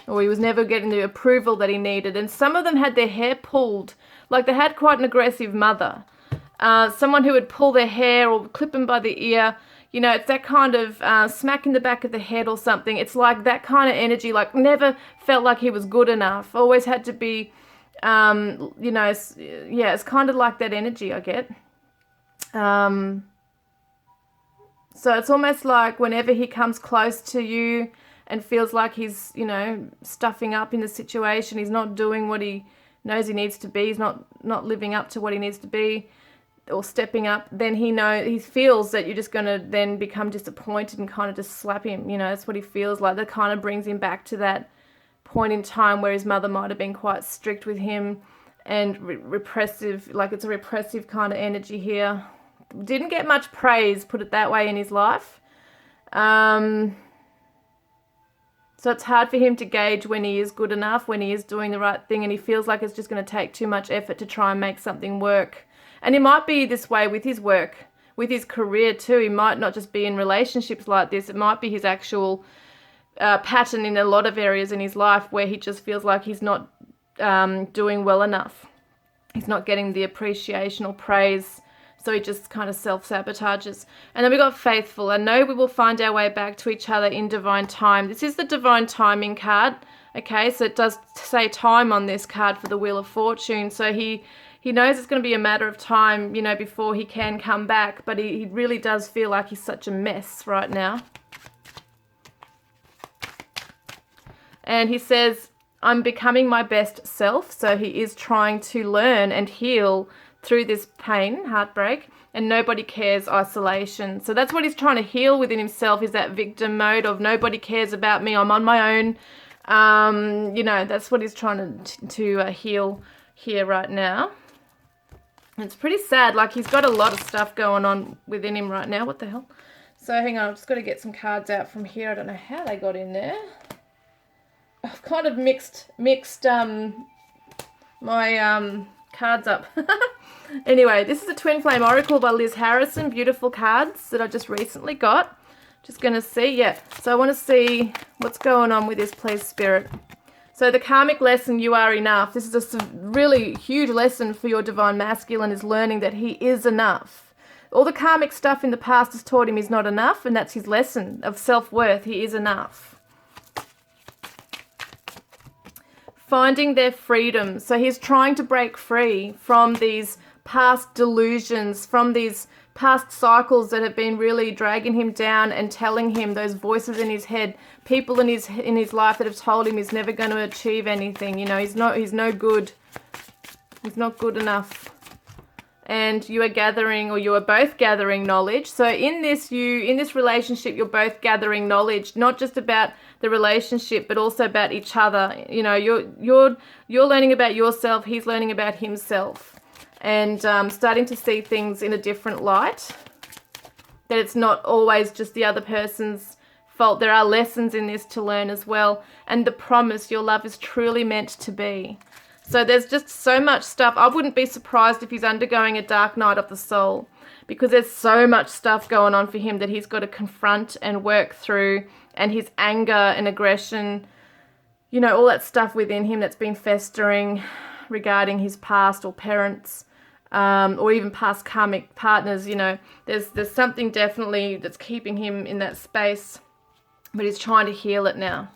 Or he was never getting the approval that he needed. And some of them had their hair pulled. Like they had quite an aggressive mother. Someone who would pull their hair or clip them by the ear. You know, it's that kind of smack in the back of the head or something. It's like that kind of energy. Like never felt like he was good enough. Always had to be... you know, it's kind of like that energy I get. So it's almost like whenever he comes close to you and feels like he's, you know, stuffing up in the situation, he's not doing what he knows he needs to be, he's not living up to what he needs to be or stepping up, then he feels that you're just going to then become disappointed and kind of just slap him. You know, that's what he feels like. That kind of brings him back to that point in time where his mother might have been quite strict with him and repressive, like it's a repressive kind of energy here. Didn't get much praise, put it that way, in his life. So it's hard for him to gauge when he is good enough, when he is doing the right thing, and he feels like it's just going to take too much effort to try and make something work. And it might be this way with his work, with his career too. He might not just be in relationships like this. It might be his actual pattern in a lot of areas in his life where he just feels like he's not doing well enough. He's not getting the appreciation or praise, so he just kind of self-sabotages. And then we got faithful. I know we will find our way back to each other in divine time. This is the divine timing card. Okay, so it does say time on this card for the Wheel of Fortune. So he knows it's going to be a matter of time, you know, before he can come back. But he really does feel like he's such a mess right now. And he says, I'm becoming my best self. So he is trying to learn and heal through this pain, heartbreak, and nobody cares, isolation. So that's what he's trying to heal within himself, is that victim mode of nobody cares about me, I'm on my own. You know, that's what he's trying to heal here right now. And it's pretty sad. Like, he's got a lot of stuff going on within him right now. What the hell? So hang on, I've just got to get some cards out from here. I don't know how they got in there. I've kind of mixed my cards up. Anyway, this is a Twin Flame Oracle by Liz Harrison. Beautiful cards that I just recently got. Just going to see, yeah. So I want to see what's going on with this, please, Spirit. So the karmic lesson, you are enough. This is a really huge lesson for your divine masculine, is learning that he is enough. All the karmic stuff in the past has taught him he's not enough, and that's his lesson of self-worth. He is enough. Finding their freedom. So he's trying to break free from these past delusions, from these past cycles that have been really dragging him down and telling him, those voices in his head, people in his life that have told him he's never going to achieve anything. You know, he's no good. He's not good enough. And you are gathering, or you are both gathering knowledge. So in this relationship, you're both gathering knowledge, not just about the relationship, but also about each other. You know, you're learning about yourself, he's learning about himself. And starting to see things in a different light, that it's not always just the other person's fault. There are lessons in this to learn as well. And the promise, your love is truly meant to be. So there's just so much stuff. I wouldn't be surprised if he's undergoing a dark night of the soul, because there's so much stuff going on for him that he's got to confront and work through. And his anger and aggression, you know, all that stuff within him that's been festering regarding his past or parents, or even past karmic partners. You know, there's something definitely that's keeping him in that space, but he's trying to heal it now.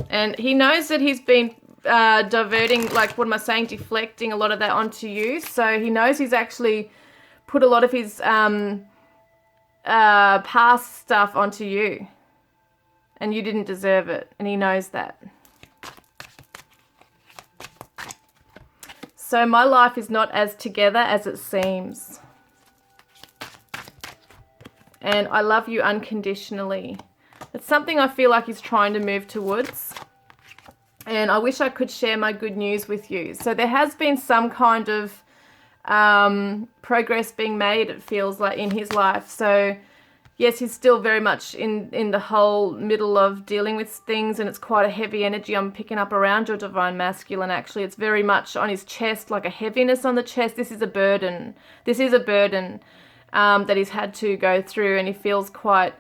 And he knows that he's been diverting, like, what am I saying, deflecting a lot of that onto you. So he knows he's actually put a lot of his past stuff onto you, and you didn't deserve it, and he knows that. So my life is not as together as it seems, and I love you unconditionally. It's something I feel like he's trying to move towards, and I wish I could share my good news with you. So there has been some kind of progress being made, it feels like, in his life. So yes, he's still very much in the whole middle of dealing with things, and it's quite a heavy energy I'm picking up around your divine masculine. Actually, it's very much on his chest, like a heaviness on the chest. This is a burden. This is a burden that he's had to go through, and he feels quite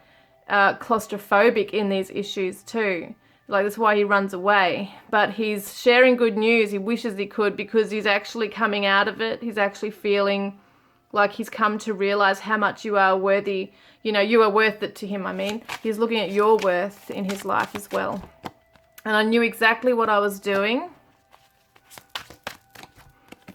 claustrophobic in these issues too. Like, that's why he runs away. But he's sharing good news. He wishes he could, because he's actually coming out of it. He's actually feeling like he's come to realize how much you are worthy. You know, you are worth it to him, I mean. He's looking at your worth in his life as well. And I knew exactly what I was doing.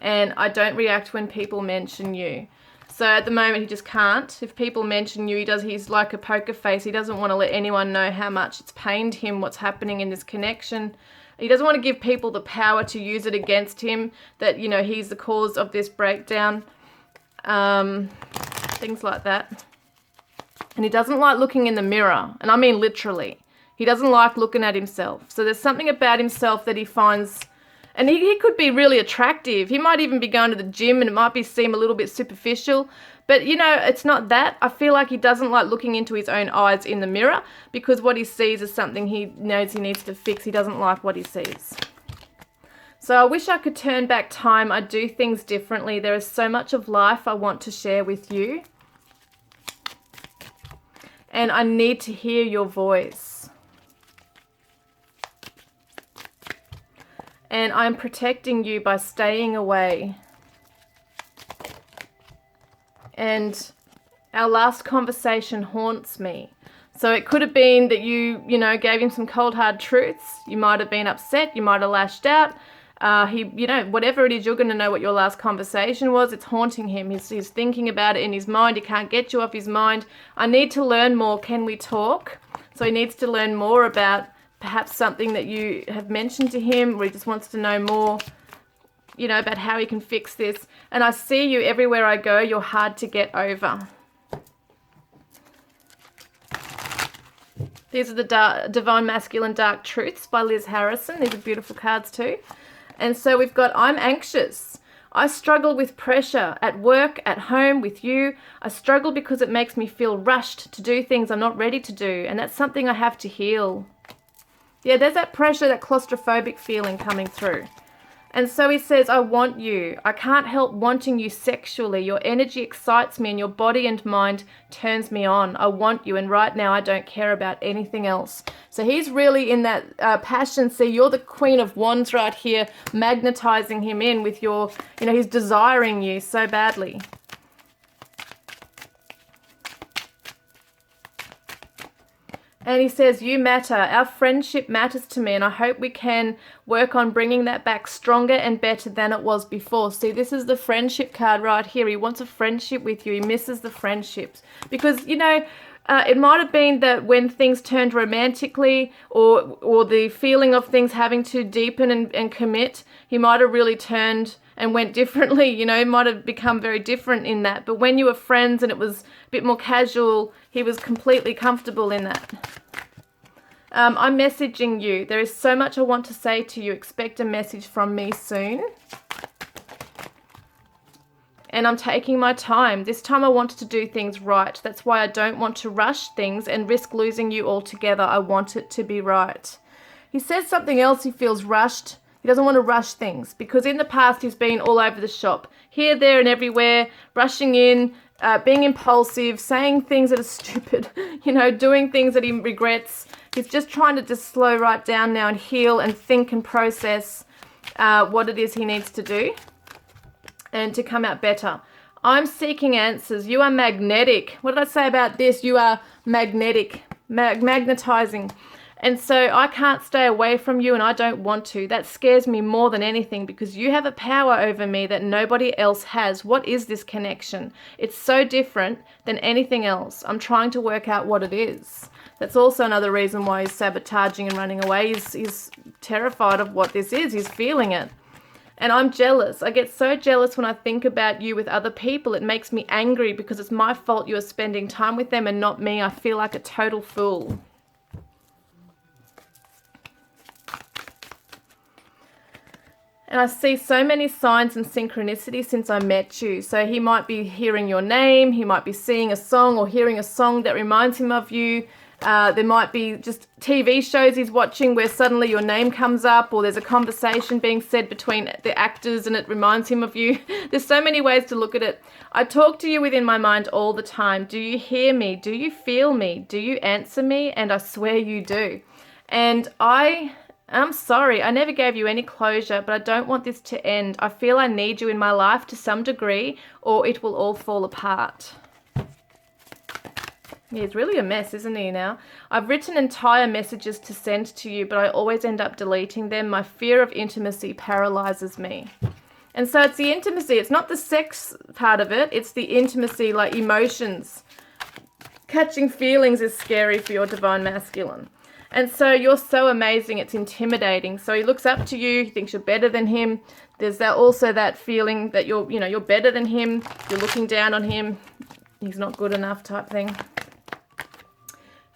And I don't react when people mention you. So at the moment, he just can't. If people mention you, he's like a poker face. He doesn't want to let anyone know how much it's pained him, what's happening in this connection. He doesn't want to give people the power to use it against him, that, you know, he's the cause of this breakdown. Things like that. And he doesn't like looking in the mirror. And I mean literally. He doesn't like looking at himself. So there's something about himself that he finds... And he could be really attractive. He might even be going to the gym, and it might seem a little bit superficial. But, you know, it's not that. I feel like he doesn't like looking into his own eyes in the mirror, because what he sees is something he knows he needs to fix. He doesn't like what he sees. So I wish I could turn back time. I do things differently. There is so much of life I want to share with you. And I need to hear your voice. And I'm protecting you by staying away. And our last conversation haunts me. So it could have been that you know, gave him some cold hard truths. You might have been upset. You might have lashed out. You know, whatever it is, you're going to know what your last conversation was. It's haunting him. He's thinking about it in his mind. He can't get you off his mind. I need to learn more. Can we talk? So he needs to learn more about perhaps something that you have mentioned to him, or he just wants to know more, you know, about how he can fix this. And I see you everywhere I go. You're hard to get over. These are the Divine Masculine Dark Truths by Liz Harrison. These are beautiful cards too. And so we've got, I'm anxious. I struggle with pressure at work, at home, with you. I struggle because it makes me feel rushed to do things I'm not ready to do. And that's something I have to heal. Yeah, there's that pressure, that claustrophobic feeling coming through. And so he says, I want you. I can't help wanting you sexually. Your energy excites me, and your body and mind turns me on. I want you, and right now I don't care about anything else. So he's really in that passion. See, you're the Queen of Wands right here, magnetizing him in with your, you know, he's desiring you so badly. And he says, you matter. Our friendship matters to me, and I hope we can work on bringing that back stronger and better than it was before. See, this is the friendship card right here. He wants a friendship with you. He misses the friendships. Because, you know, it might have been that when things turned romantically, or the feeling of things having to deepen and commit, he might have really turned and went differently. You know, it might have become very different in that. But when you were friends and it was a bit more casual, he was completely comfortable in that. I'm messaging you. There is so much I want to say to you. Expect a message from me soon. And I'm taking my time. This time I wanted to do things right. That's why I don't want to rush things and risk losing you altogether. I want it to be right. He says something else. He feels rushed He doesn't want to rush things, because in the past he's been all over the shop, here, there, and everywhere, rushing in, being impulsive, saying things that are stupid, you know, doing things that he regrets. He's just trying to just slow right down now and heal and think and process what it is he needs to do and to come out better. I'm seeking answers. You are magnetic. What did I say about this? You are magnetic, magnetizing. And so I can't stay away from you, and I don't want to. That scares me more than anything, because you have a power over me that nobody else has. What is this connection? It's so different than anything else. I'm trying to work out what it is. That's also another reason why he's sabotaging and running away. He's terrified of what this is. He's feeling it. And I'm jealous. I get so jealous when I think about you with other people. It makes me angry because it's my fault you are spending time with them and not me. I feel like a total fool. And I see so many signs and synchronicity since I met you. So he might be hearing your name. He might be seeing a song or hearing a song that reminds him of you. There might be just TV shows he's watching where suddenly your name comes up, or there's a conversation being said between the actors and it reminds him of you. There's so many ways to look at it. I talk to you within my mind all the time. Do you hear me? Do you feel me? Do you answer me? And I swear you do. And I'm sorry, I never gave you any closure, but I don't want this to end. I feel I need you in my life to some degree, or it will all fall apart. Yeah, he's really a mess, isn't he now? I've written entire messages to send to you, but I always end up deleting them. My fear of intimacy paralyzes me. And so it's the intimacy. It's not the sex part of it. It's the intimacy, like emotions. Catching feelings is scary for your divine masculine. And so you're so amazing, it's intimidating. So he looks up to you, he thinks you're better than him. There's also that feeling that you're better than him. You're looking down on him. He's not good enough type thing.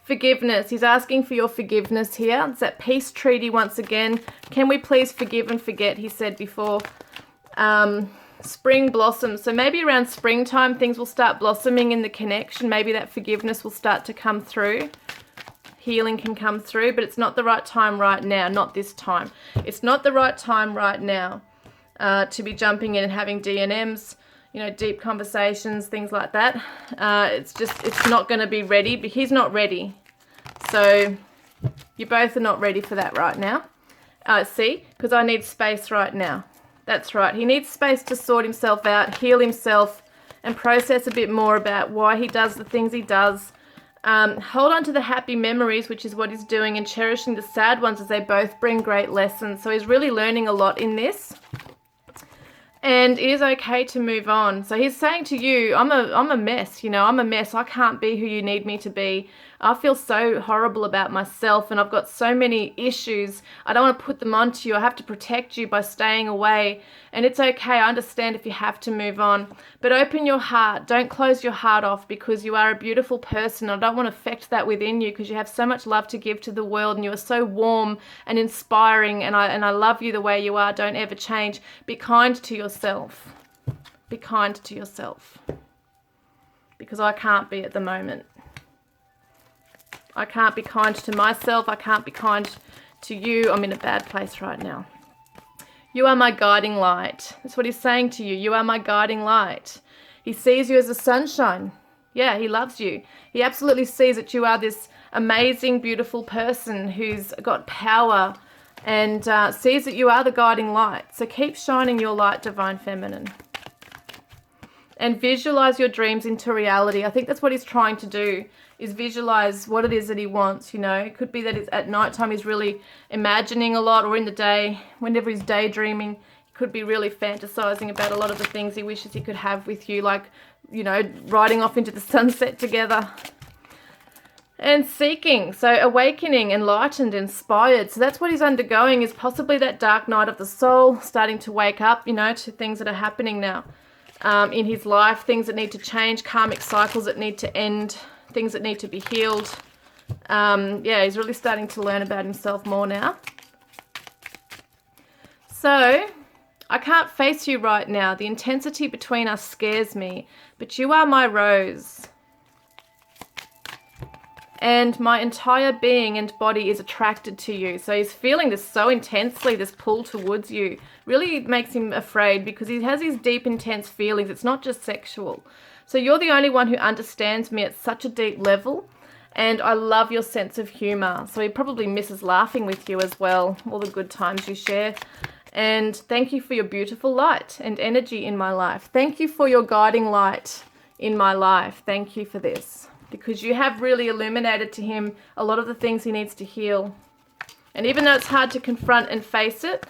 Forgiveness. He's asking for your forgiveness here. It's that peace treaty once again. Can we please forgive and forget, he said before. Spring blossoms. So maybe around springtime things will start blossoming in the connection. Maybe that forgiveness will start to come through. Healing can come through, but it's not the right time right now, not this time. It's not the right time right now to be jumping in and having D&Ms, deep conversations, things like that. It's not going to be ready, but he's not ready. So you both are not ready for that right now. See, because I need space right now. That's right. He needs space to sort himself out, heal himself, and process a bit more about why he does the things he does. Hold on to the happy memories, which is what he's doing, and cherishing the sad ones as they both bring great lessons. So he's really learning a lot in this. And it is okay to move on. So he's saying to you, I'm a mess, I'm a mess. I can't be who you need me to be. I feel so horrible about myself, and I've got so many issues. I don't want to put them onto you. I have to protect you by staying away. And it's okay. I understand if you have to move on. But open your heart. Don't close your heart off, because you are a beautiful person. I don't want to affect that within you, because you have so much love to give to the world, and you are so warm and inspiring, and I love you the way you are. Don't ever change. Be kind to yourself. Be kind to yourself. Because I can't be at the moment. I can't be kind to myself. I can't be kind to you. I'm in a bad place right now. You are my guiding light. That's what he's saying to you. You are my guiding light. He sees you as a sunshine. Yeah, he loves you. He absolutely sees that you are this amazing, beautiful person who's got power, and sees that you are the guiding light. So keep shining your light, Divine Feminine. And visualize your dreams into reality. I think that's what he's trying to do, is visualize what it is that he wants, It could be that it's at nighttime he's really imagining a lot, or in the day, whenever he's daydreaming, he could be really fantasizing about a lot of the things he wishes he could have with you, like, riding off into the sunset together. And seeking, so awakening, enlightened, inspired. So that's what he's undergoing, is possibly that dark night of the soul, starting to wake up, to things that are happening now in his life, things that need to change, karmic cycles that need to end, things that need to be healed. He's really starting to learn about himself more now. So I can't face you right now. The intensity between us scares me, but you are my rose. and my entire being and body is attracted to you. So he's feeling this so intensely, this pull towards you. Really makes him afraid because he has these deep, intense feelings. It's not just sexual. So you're the only one who understands me at such a deep level, and I love your sense of humor. So he probably misses laughing with you as well, all the good times you share. And thank you for your beautiful light and energy in my life. Thank you for your guiding light in my life. Thank you for this, because you have really illuminated to him a lot of the things he needs to heal. And even though it's hard to confront and face it,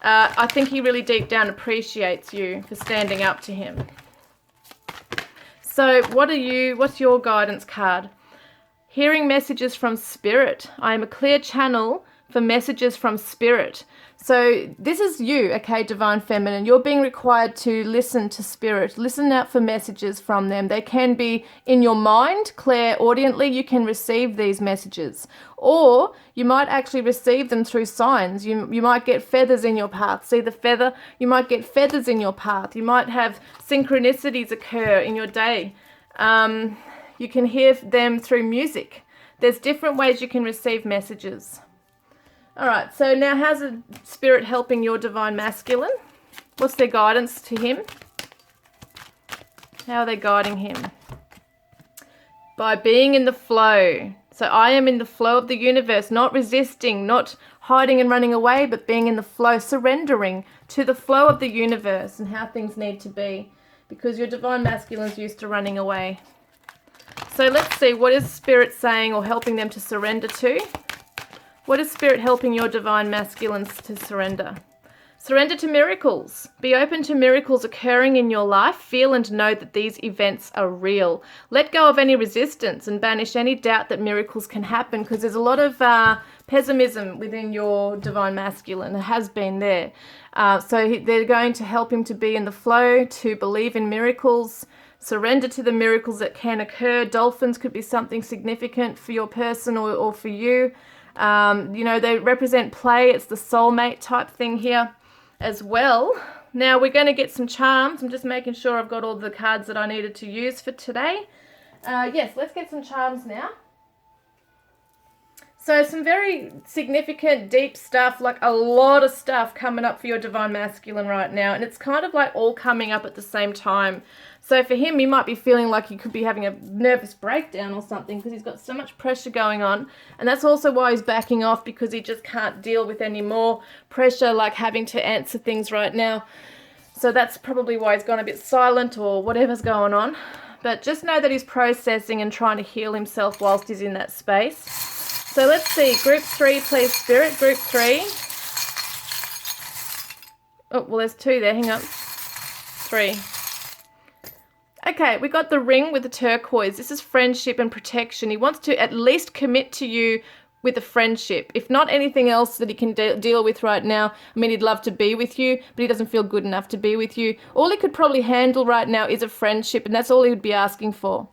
I think he really deep down appreciates you for standing up to him. So what's your guidance card? Hearing messages from Spirit. I am a clear channel for messages from Spirit. So this is you, okay, Divine Feminine. You're being required to listen to Spirit. Listen out for messages from them. They can be in your mind, clairaudiently. You can receive these messages. Or you might actually receive them through signs. You might get feathers in your path. See the feather? You might get feathers in your path. You might have synchronicities occur in your day. You can hear them through music. There's different ways you can receive messages. All right, so now how's the Spirit helping your Divine Masculine? What's their guidance to him? How are they guiding him? By being in the flow. So I am in the flow of the universe, not resisting, not hiding and running away, but being in the flow, surrendering to the flow of the universe and how things need to be, because your Divine Masculine's used to running away. So let's see, what is Spirit saying or helping them to surrender to? What is Spirit helping your Divine Masculines to surrender? Surrender to miracles. Be open to miracles occurring in your life. Feel and know that these events are real. Let go of any resistance and banish any doubt that miracles can happen, because there's a lot of pessimism within your Divine Masculine. It has been there. So they're going to help him to be in the flow, to believe in miracles, surrender to the miracles that can occur. Dolphins could be something significant for your person or for you. They represent play. It's the soulmate type thing here as well. Now we're going to get some charms. I'm just making sure I've got all the cards that I needed to use for today. Yes, let's get some charms now. So some very significant, deep stuff, like a lot of stuff coming up for your Divine Masculine right now. And it's kind of like all coming up at the same time. So for him, he might be feeling like he could be having a nervous breakdown or something, because he's got so much pressure going on. And that's also why he's backing off, because he just can't deal with any more pressure, like having to answer things right now. So that's probably why he's gone a bit silent or whatever's going on. But just know that he's processing and trying to heal himself whilst he's in that space. So let's see, group 3, please, Spirit. Group 3. Oh, well, there's 2 there. Hang on. 3. Okay, we got the ring with the turquoise. This is friendship and protection. He wants to at least commit to you with a friendship. If not anything else that he can deal with right now. I mean, he'd love to be with you, but he doesn't feel good enough to be with you. All he could probably handle right now is a friendship, and that's all he would be asking for.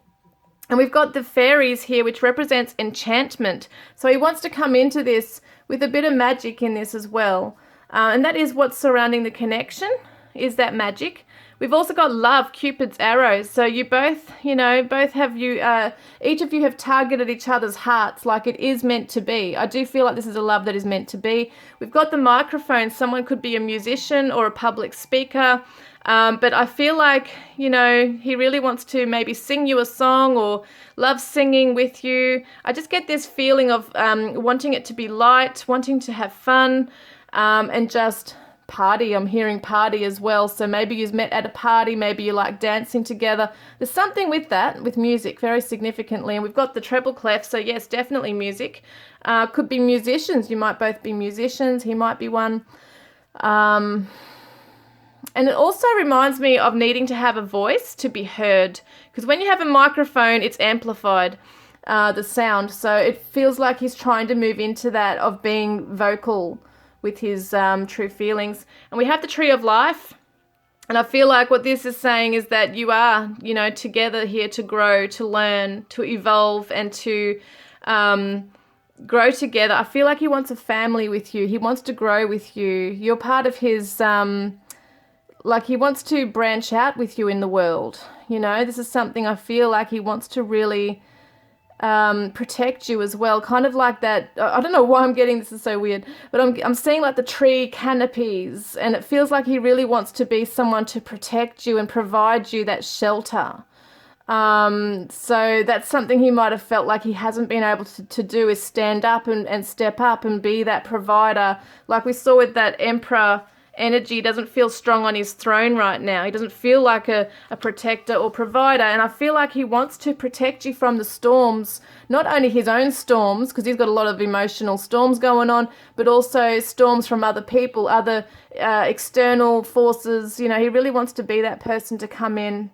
And we've got the fairies here, which represents enchantment. So he wants to come into this with a bit of magic in this as well. And that is what's surrounding the connection, is that magic. We've also got love, Cupid's arrows. So you both have each of you have targeted each other's hearts like it is meant to be. I do feel like this is a love that is meant to be. We've got the microphone. Someone could be a musician or a public speaker. But I feel like, he really wants to maybe sing you a song or love singing with you. I just get this feeling of wanting it to be light, wanting to have fun, and just party. I'm hearing party as well. So maybe you've met at a party, maybe you like dancing together. There's something with that, with music, very significantly. And we've got the treble clef, so yes, definitely music. Could be musicians. You might both be musicians. He might be one. And it also reminds me of needing to have a voice to be heard, because when you have a microphone, it's amplified, the sound. So it feels like he's trying to move into that of being vocal with his true feelings. And we have the Tree of Life. And I feel like what this is saying is that you are, together here to grow, to learn, to evolve, and to grow together. I feel like he wants a family with you. He wants to grow with you. You're part of his... he wants to branch out with you in the world. This is something I feel like he wants to really protect you as well, kind of like that. I don't know why I'm getting this, is so weird, but I'm seeing like the tree canopies, and it feels like he really wants to be someone to protect you and provide you that shelter. So that's something he might have felt like he hasn't been able to do, is stand up and step up and be that provider. Like we saw with that Emperor energy, doesn't feel strong on his throne right now. He doesn't feel like a protector or provider. And I feel like he wants to protect you from the storms, not only his own storms, because he's got a lot of emotional storms going on, but also storms from other people, other external forces. You know, he really wants to be that person to come in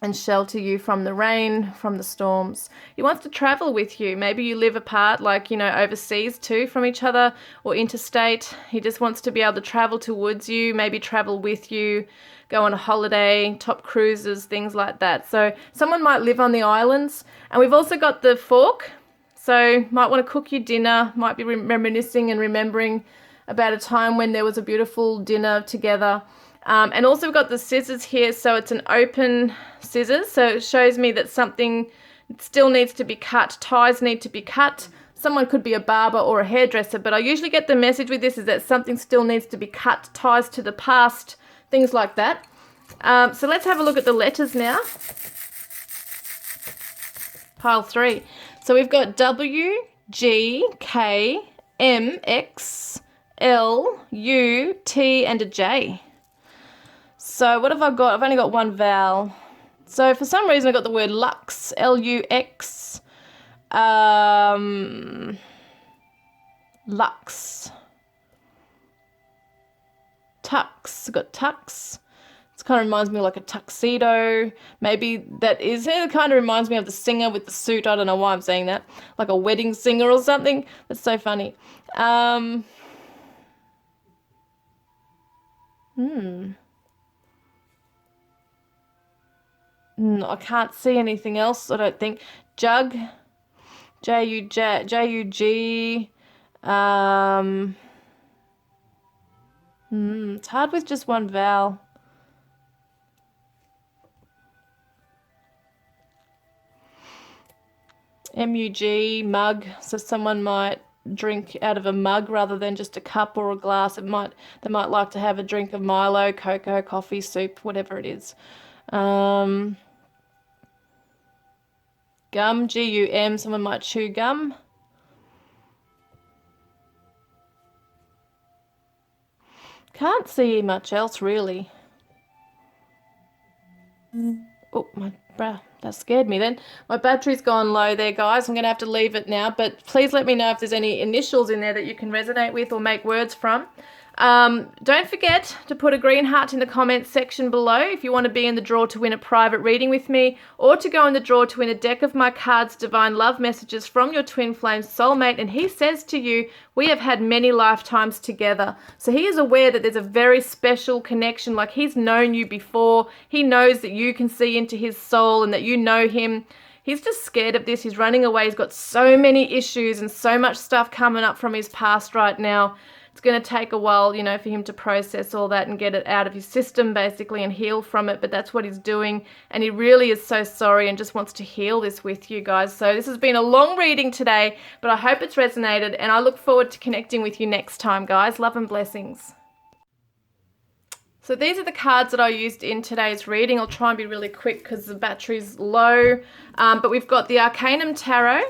and shelter you from the rain, from the storms. He wants to travel with you. Maybe you live apart, like, you know, overseas too from each other, or interstate. He just wants to be able to travel towards you, maybe travel with you, go on a holiday, top cruises, things like that. So someone might live on the islands. And we've also got the fork. So might want to cook your dinner, might be reminiscing and remembering about a time when there was a beautiful dinner together. And also we've got the scissors here, so it's an open scissors, so it shows me that something still needs to be cut. Ties need to be cut. Someone could be a barber or a hairdresser, but I usually get the message with this is that something still needs to be cut, ties to the past, things like that. So let's have a look at the letters now. Pile 3. So we've got W, G, K, M, X, L, U, T, and a J. So what have I got? I've only got one vowel. So for some reason I got the word lux, L-U-X. Lux. Tux. I got tux. It kind of reminds me of like a tuxedo. Maybe that is, it kind of reminds me of the singer with the suit. I don't know why I'm saying that. Like a wedding singer or something. That's so funny. I can't see anything else, I don't think. Jug, J-U-G. It's hard with just one vowel. M-U-G, mug. So someone might drink out of a mug rather than just a cup or a glass. They might like to have a drink of Milo, cocoa, coffee, soup, whatever it is. Gum, G-U-M, someone might chew gum. Can't see much else really. Oh, that scared me then. My battery's gone low there, guys. I'm going to have to leave it now, but please let me know if there's any initials in there that you can resonate with or make words from. Don't forget to put a green heart in the comments section below if you want to be in the draw to win a private reading with me, or to go in the draw to win a deck of my cards, Divine Love Messages from your twin flame soulmate. And he says to you, we have had many lifetimes together. So he is aware that there's a very special connection, like he's known you before. He knows that you can see into his soul and that you know him. He's just scared of this. He's running away. He's got so many issues and so much stuff coming up from his past right now. It's going to take a while, you know, for him to process all that and get it out of his system, basically, and heal from it. But that's what he's doing. And he really is so sorry and just wants to heal this with you guys. So this has been a long reading today, but I hope it's resonated. And I look forward to connecting with you next time, guys. Love and blessings. So these are the cards that I used in today's reading. I'll try and be really quick because the battery's low. But we've got the Arcanum Tarot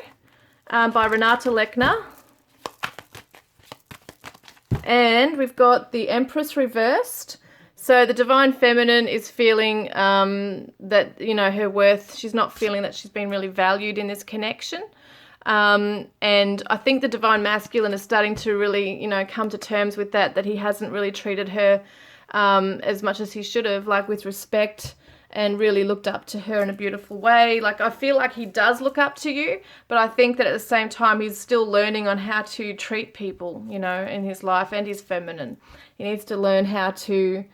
by Renata Lechner. And we've got the Empress reversed. So the Divine Feminine is feeling that, you know, her worth, she's not feeling that she's been really valued in this connection. And I think the Divine Masculine is starting to really, you know, come to terms with that he hasn't really treated her as much as he should have, like with respect, and really looked up to her in a beautiful way. Like, I feel like he does look up to you, but I think that at the same time he's still learning on how to treat people, you know, in his life, and he's feminine. He needs to learn how to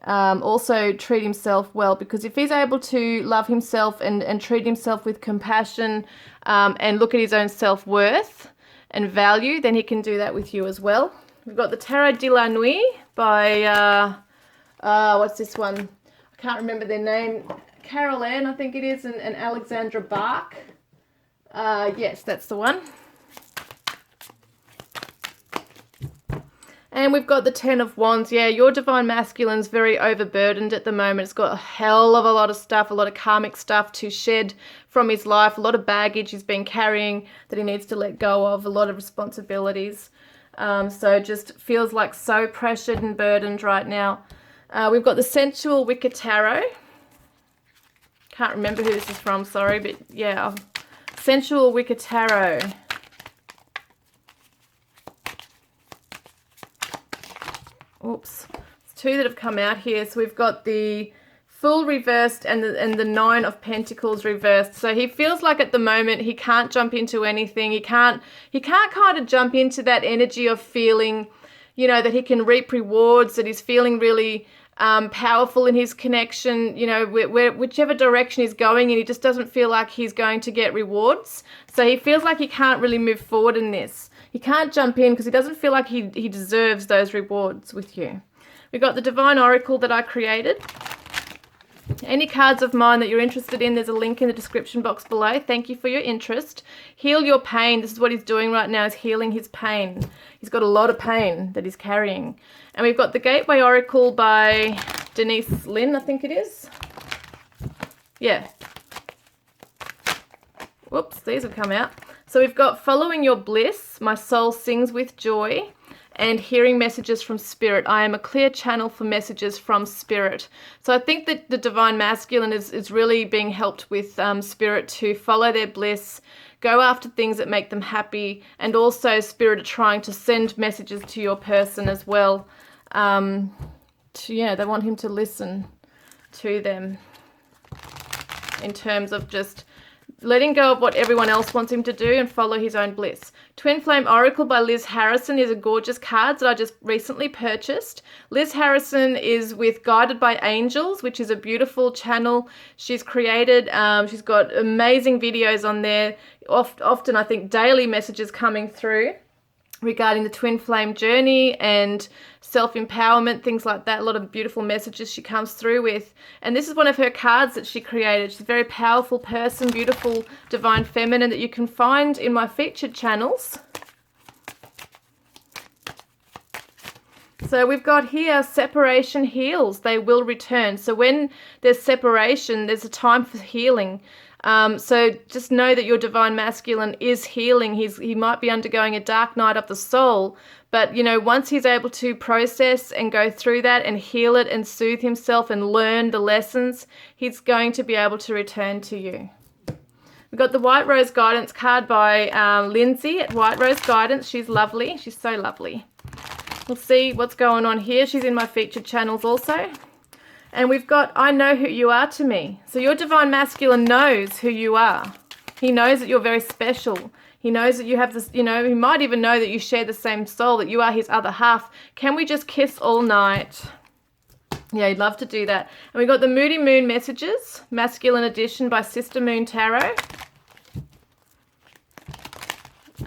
also treat himself well, because if he's able to love himself and treat himself with compassion and look at his own self-worth and value, then he can do that with you as well. We've got the Tarot de la Nuit by, what's this one? I can't remember their name. Carol Ann, I think it is, and Alexandra Bark. Yes, that's the one. And we've got the Ten of Wands. Yeah, your Divine Masculine's very overburdened at the moment. It's got a hell of a lot of stuff, a lot of karmic stuff to shed from his life, a lot of baggage he's been carrying that he needs to let go of, a lot of responsibilities. So just feels like so pressured and burdened right now. We've got the Sensual Wicker Tarot. Can't remember who this is from, sorry, but yeah. Sensual Wicker Tarot. Oops, it's two that have come out here. So we've got the Fool reversed and the Nine of Pentacles reversed. So he feels like at the moment he can't jump into anything. He can't kind of jump into that energy of feeling, you know, that he can reap rewards, that he's feeling really powerful in his connection, you know, whichever direction he's going in, he just doesn't feel like he's going to get rewards. So he feels like he can't really move forward in this. He can't jump in because he doesn't feel like he deserves those rewards with you. We've got the Divine Oracle that I created. Any cards of mine that you're interested in, there's a link in the description box below. Thank you for your interest. Heal your pain. This is what he's doing right now, is healing his pain. He's got a lot of pain that he's carrying. And we've got the Gateway Oracle by Denise Lynn, I think it is. Yeah. Whoops, these have come out. So we've got Following Your Bliss, My Soul Sings with Joy, and Hearing Messages from Spirit. I am a clear channel for messages from Spirit. So I think that the Divine Masculine is really being helped with Spirit to follow their bliss, go after things that make them happy, and also Spirit are trying to send messages to your person as well. They want him to listen to them in terms of just letting go of what everyone else wants him to do and follow his own bliss. Twin Flame Oracle by Liz Harrison is a gorgeous card that I just recently purchased. Liz Harrison is with Guided by Angels, which is a beautiful channel she's created. She's got amazing videos on there. Often, I think, daily messages coming through regarding the twin flame journey and self-empowerment, things like that. A lot of beautiful messages she comes through with. And this is one of her cards that she created. She's a very powerful person, beautiful divine feminine that you can find in my featured channels. So we've got here, separation heals, they will return. So when there's separation, there's a time for healing. So just know that your Divine Masculine is healing. He might be undergoing a dark night of the soul, but you know, once he's able to process and go through that and heal it and soothe himself and learn the lessons, he's going to be able to return to you. We've got the White Rose Guidance card by Lindsay at White Rose Guidance. She's lovely. She's so lovely. We'll see what's going on here. She's in my featured channels also. And we've got, I know who you are to me. So your Divine Masculine knows who you are. He knows that you're very special. He knows that you have this, you know, he might even know that you share the same soul, that you are his other half. Can we just kiss all night? Yeah, he'd love to do that. And we've got the Moody Moon Messages, Masculine Edition by Sister Moon Tarot.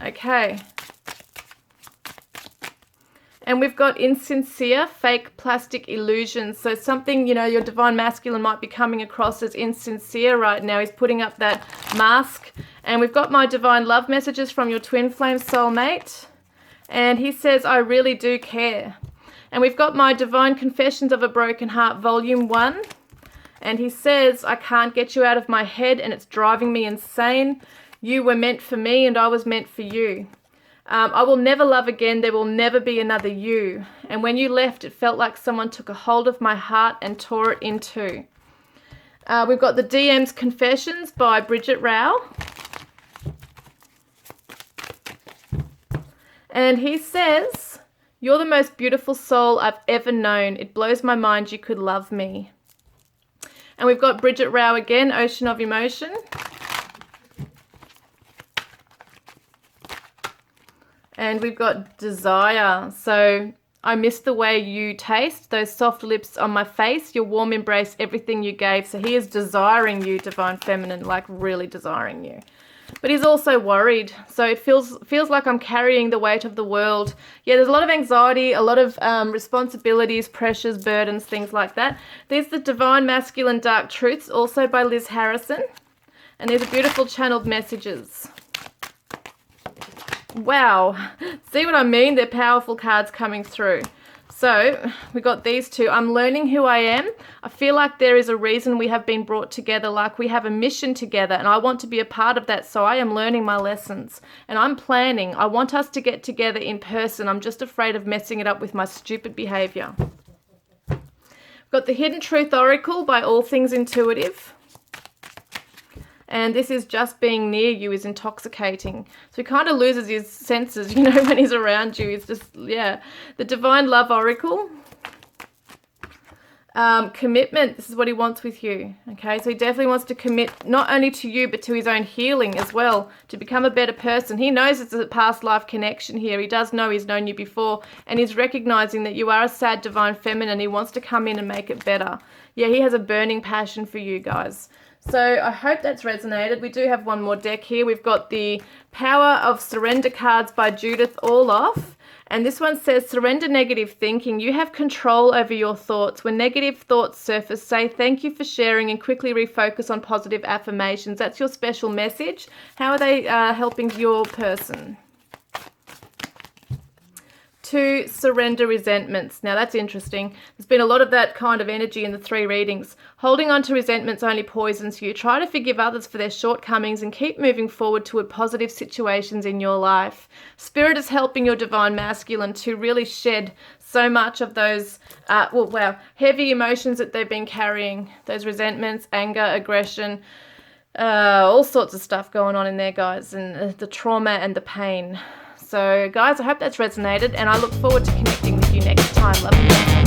Okay. And we've got Insincere, Fake Plastic Illusions. So something, you know, your Divine Masculine might be coming across as insincere right now. He's putting up that mask. And we've got my Divine Love Messages from your Twin Flame Soulmate. And he says, I really do care. And we've got my Divine Confessions of a Broken Heart, Volume 1. And he says, I can't get you out of my head and it's driving me insane. You were meant for me and I was meant for you. I will never love again. There will never be another you. And when you left, it felt like someone took a hold of my heart and tore it in two. We've got the DM's Confessions by Bridget Rao. And he says, you're the most beautiful soul I've ever known. It blows my mind you could love me. And we've got Bridget Rao again, Ocean of Emotion. And we've got Desire. So I miss the way you taste, those soft lips on my face, your warm embrace, everything you gave. So he is desiring you, Divine Feminine, like really desiring you. But he's also worried. So it feels like I'm carrying the weight of the world. Yeah, there's a lot of anxiety, a lot of responsibilities, pressures, burdens, things like that. There's the Divine Masculine Dark Truths, also by Liz Harrison. And these are beautiful channeled messages. Wow. See what I mean? They're powerful cards coming through. So we got these two. I'm learning who I am. I feel like there is a reason we have been brought together, like we have a mission together, and I want to be a part of that. So I am learning my lessons and I'm planning. I want us to get together in person. I'm just afraid of messing it up with my stupid behavior. We've got the Hidden Truth Oracle by All Things Intuitive. And this is just being near you is intoxicating. So he kind of loses his senses, you know, when he's around you. It's just, yeah. The Divine Love Oracle. Commitment. This is what he wants with you. Okay, so he definitely wants to commit not only to you, but to his own healing as well, to become a better person. He knows it's a past life connection here. He does know he's known you before, and he's recognizing that you are a sad divine feminine. He wants to come in and make it better. Yeah, he has a burning passion for you guys. So I hope that's resonated. We do have one more deck here. We've got the Power of Surrender cards by Judith Orloff. And this one says, surrender negative thinking. You have control over your thoughts. When negative thoughts surface, say thank you for sharing and quickly refocus on positive affirmations. That's your special message. How are they helping your person? To surrender resentments. Now that's interesting. There's been a lot of that kind of energy in the 3 readings. Holding on to resentments only poisons you. Try to forgive others for their shortcomings and keep moving forward toward positive situations in your life. Spirit is helping your divine masculine to really shed so much of those, heavy emotions that they've been carrying. Those resentments, anger, aggression, all sorts of stuff going on in there, guys, and the trauma and the pain. So, guys, I hope that's resonated, and I look forward to connecting with you next time. Love you.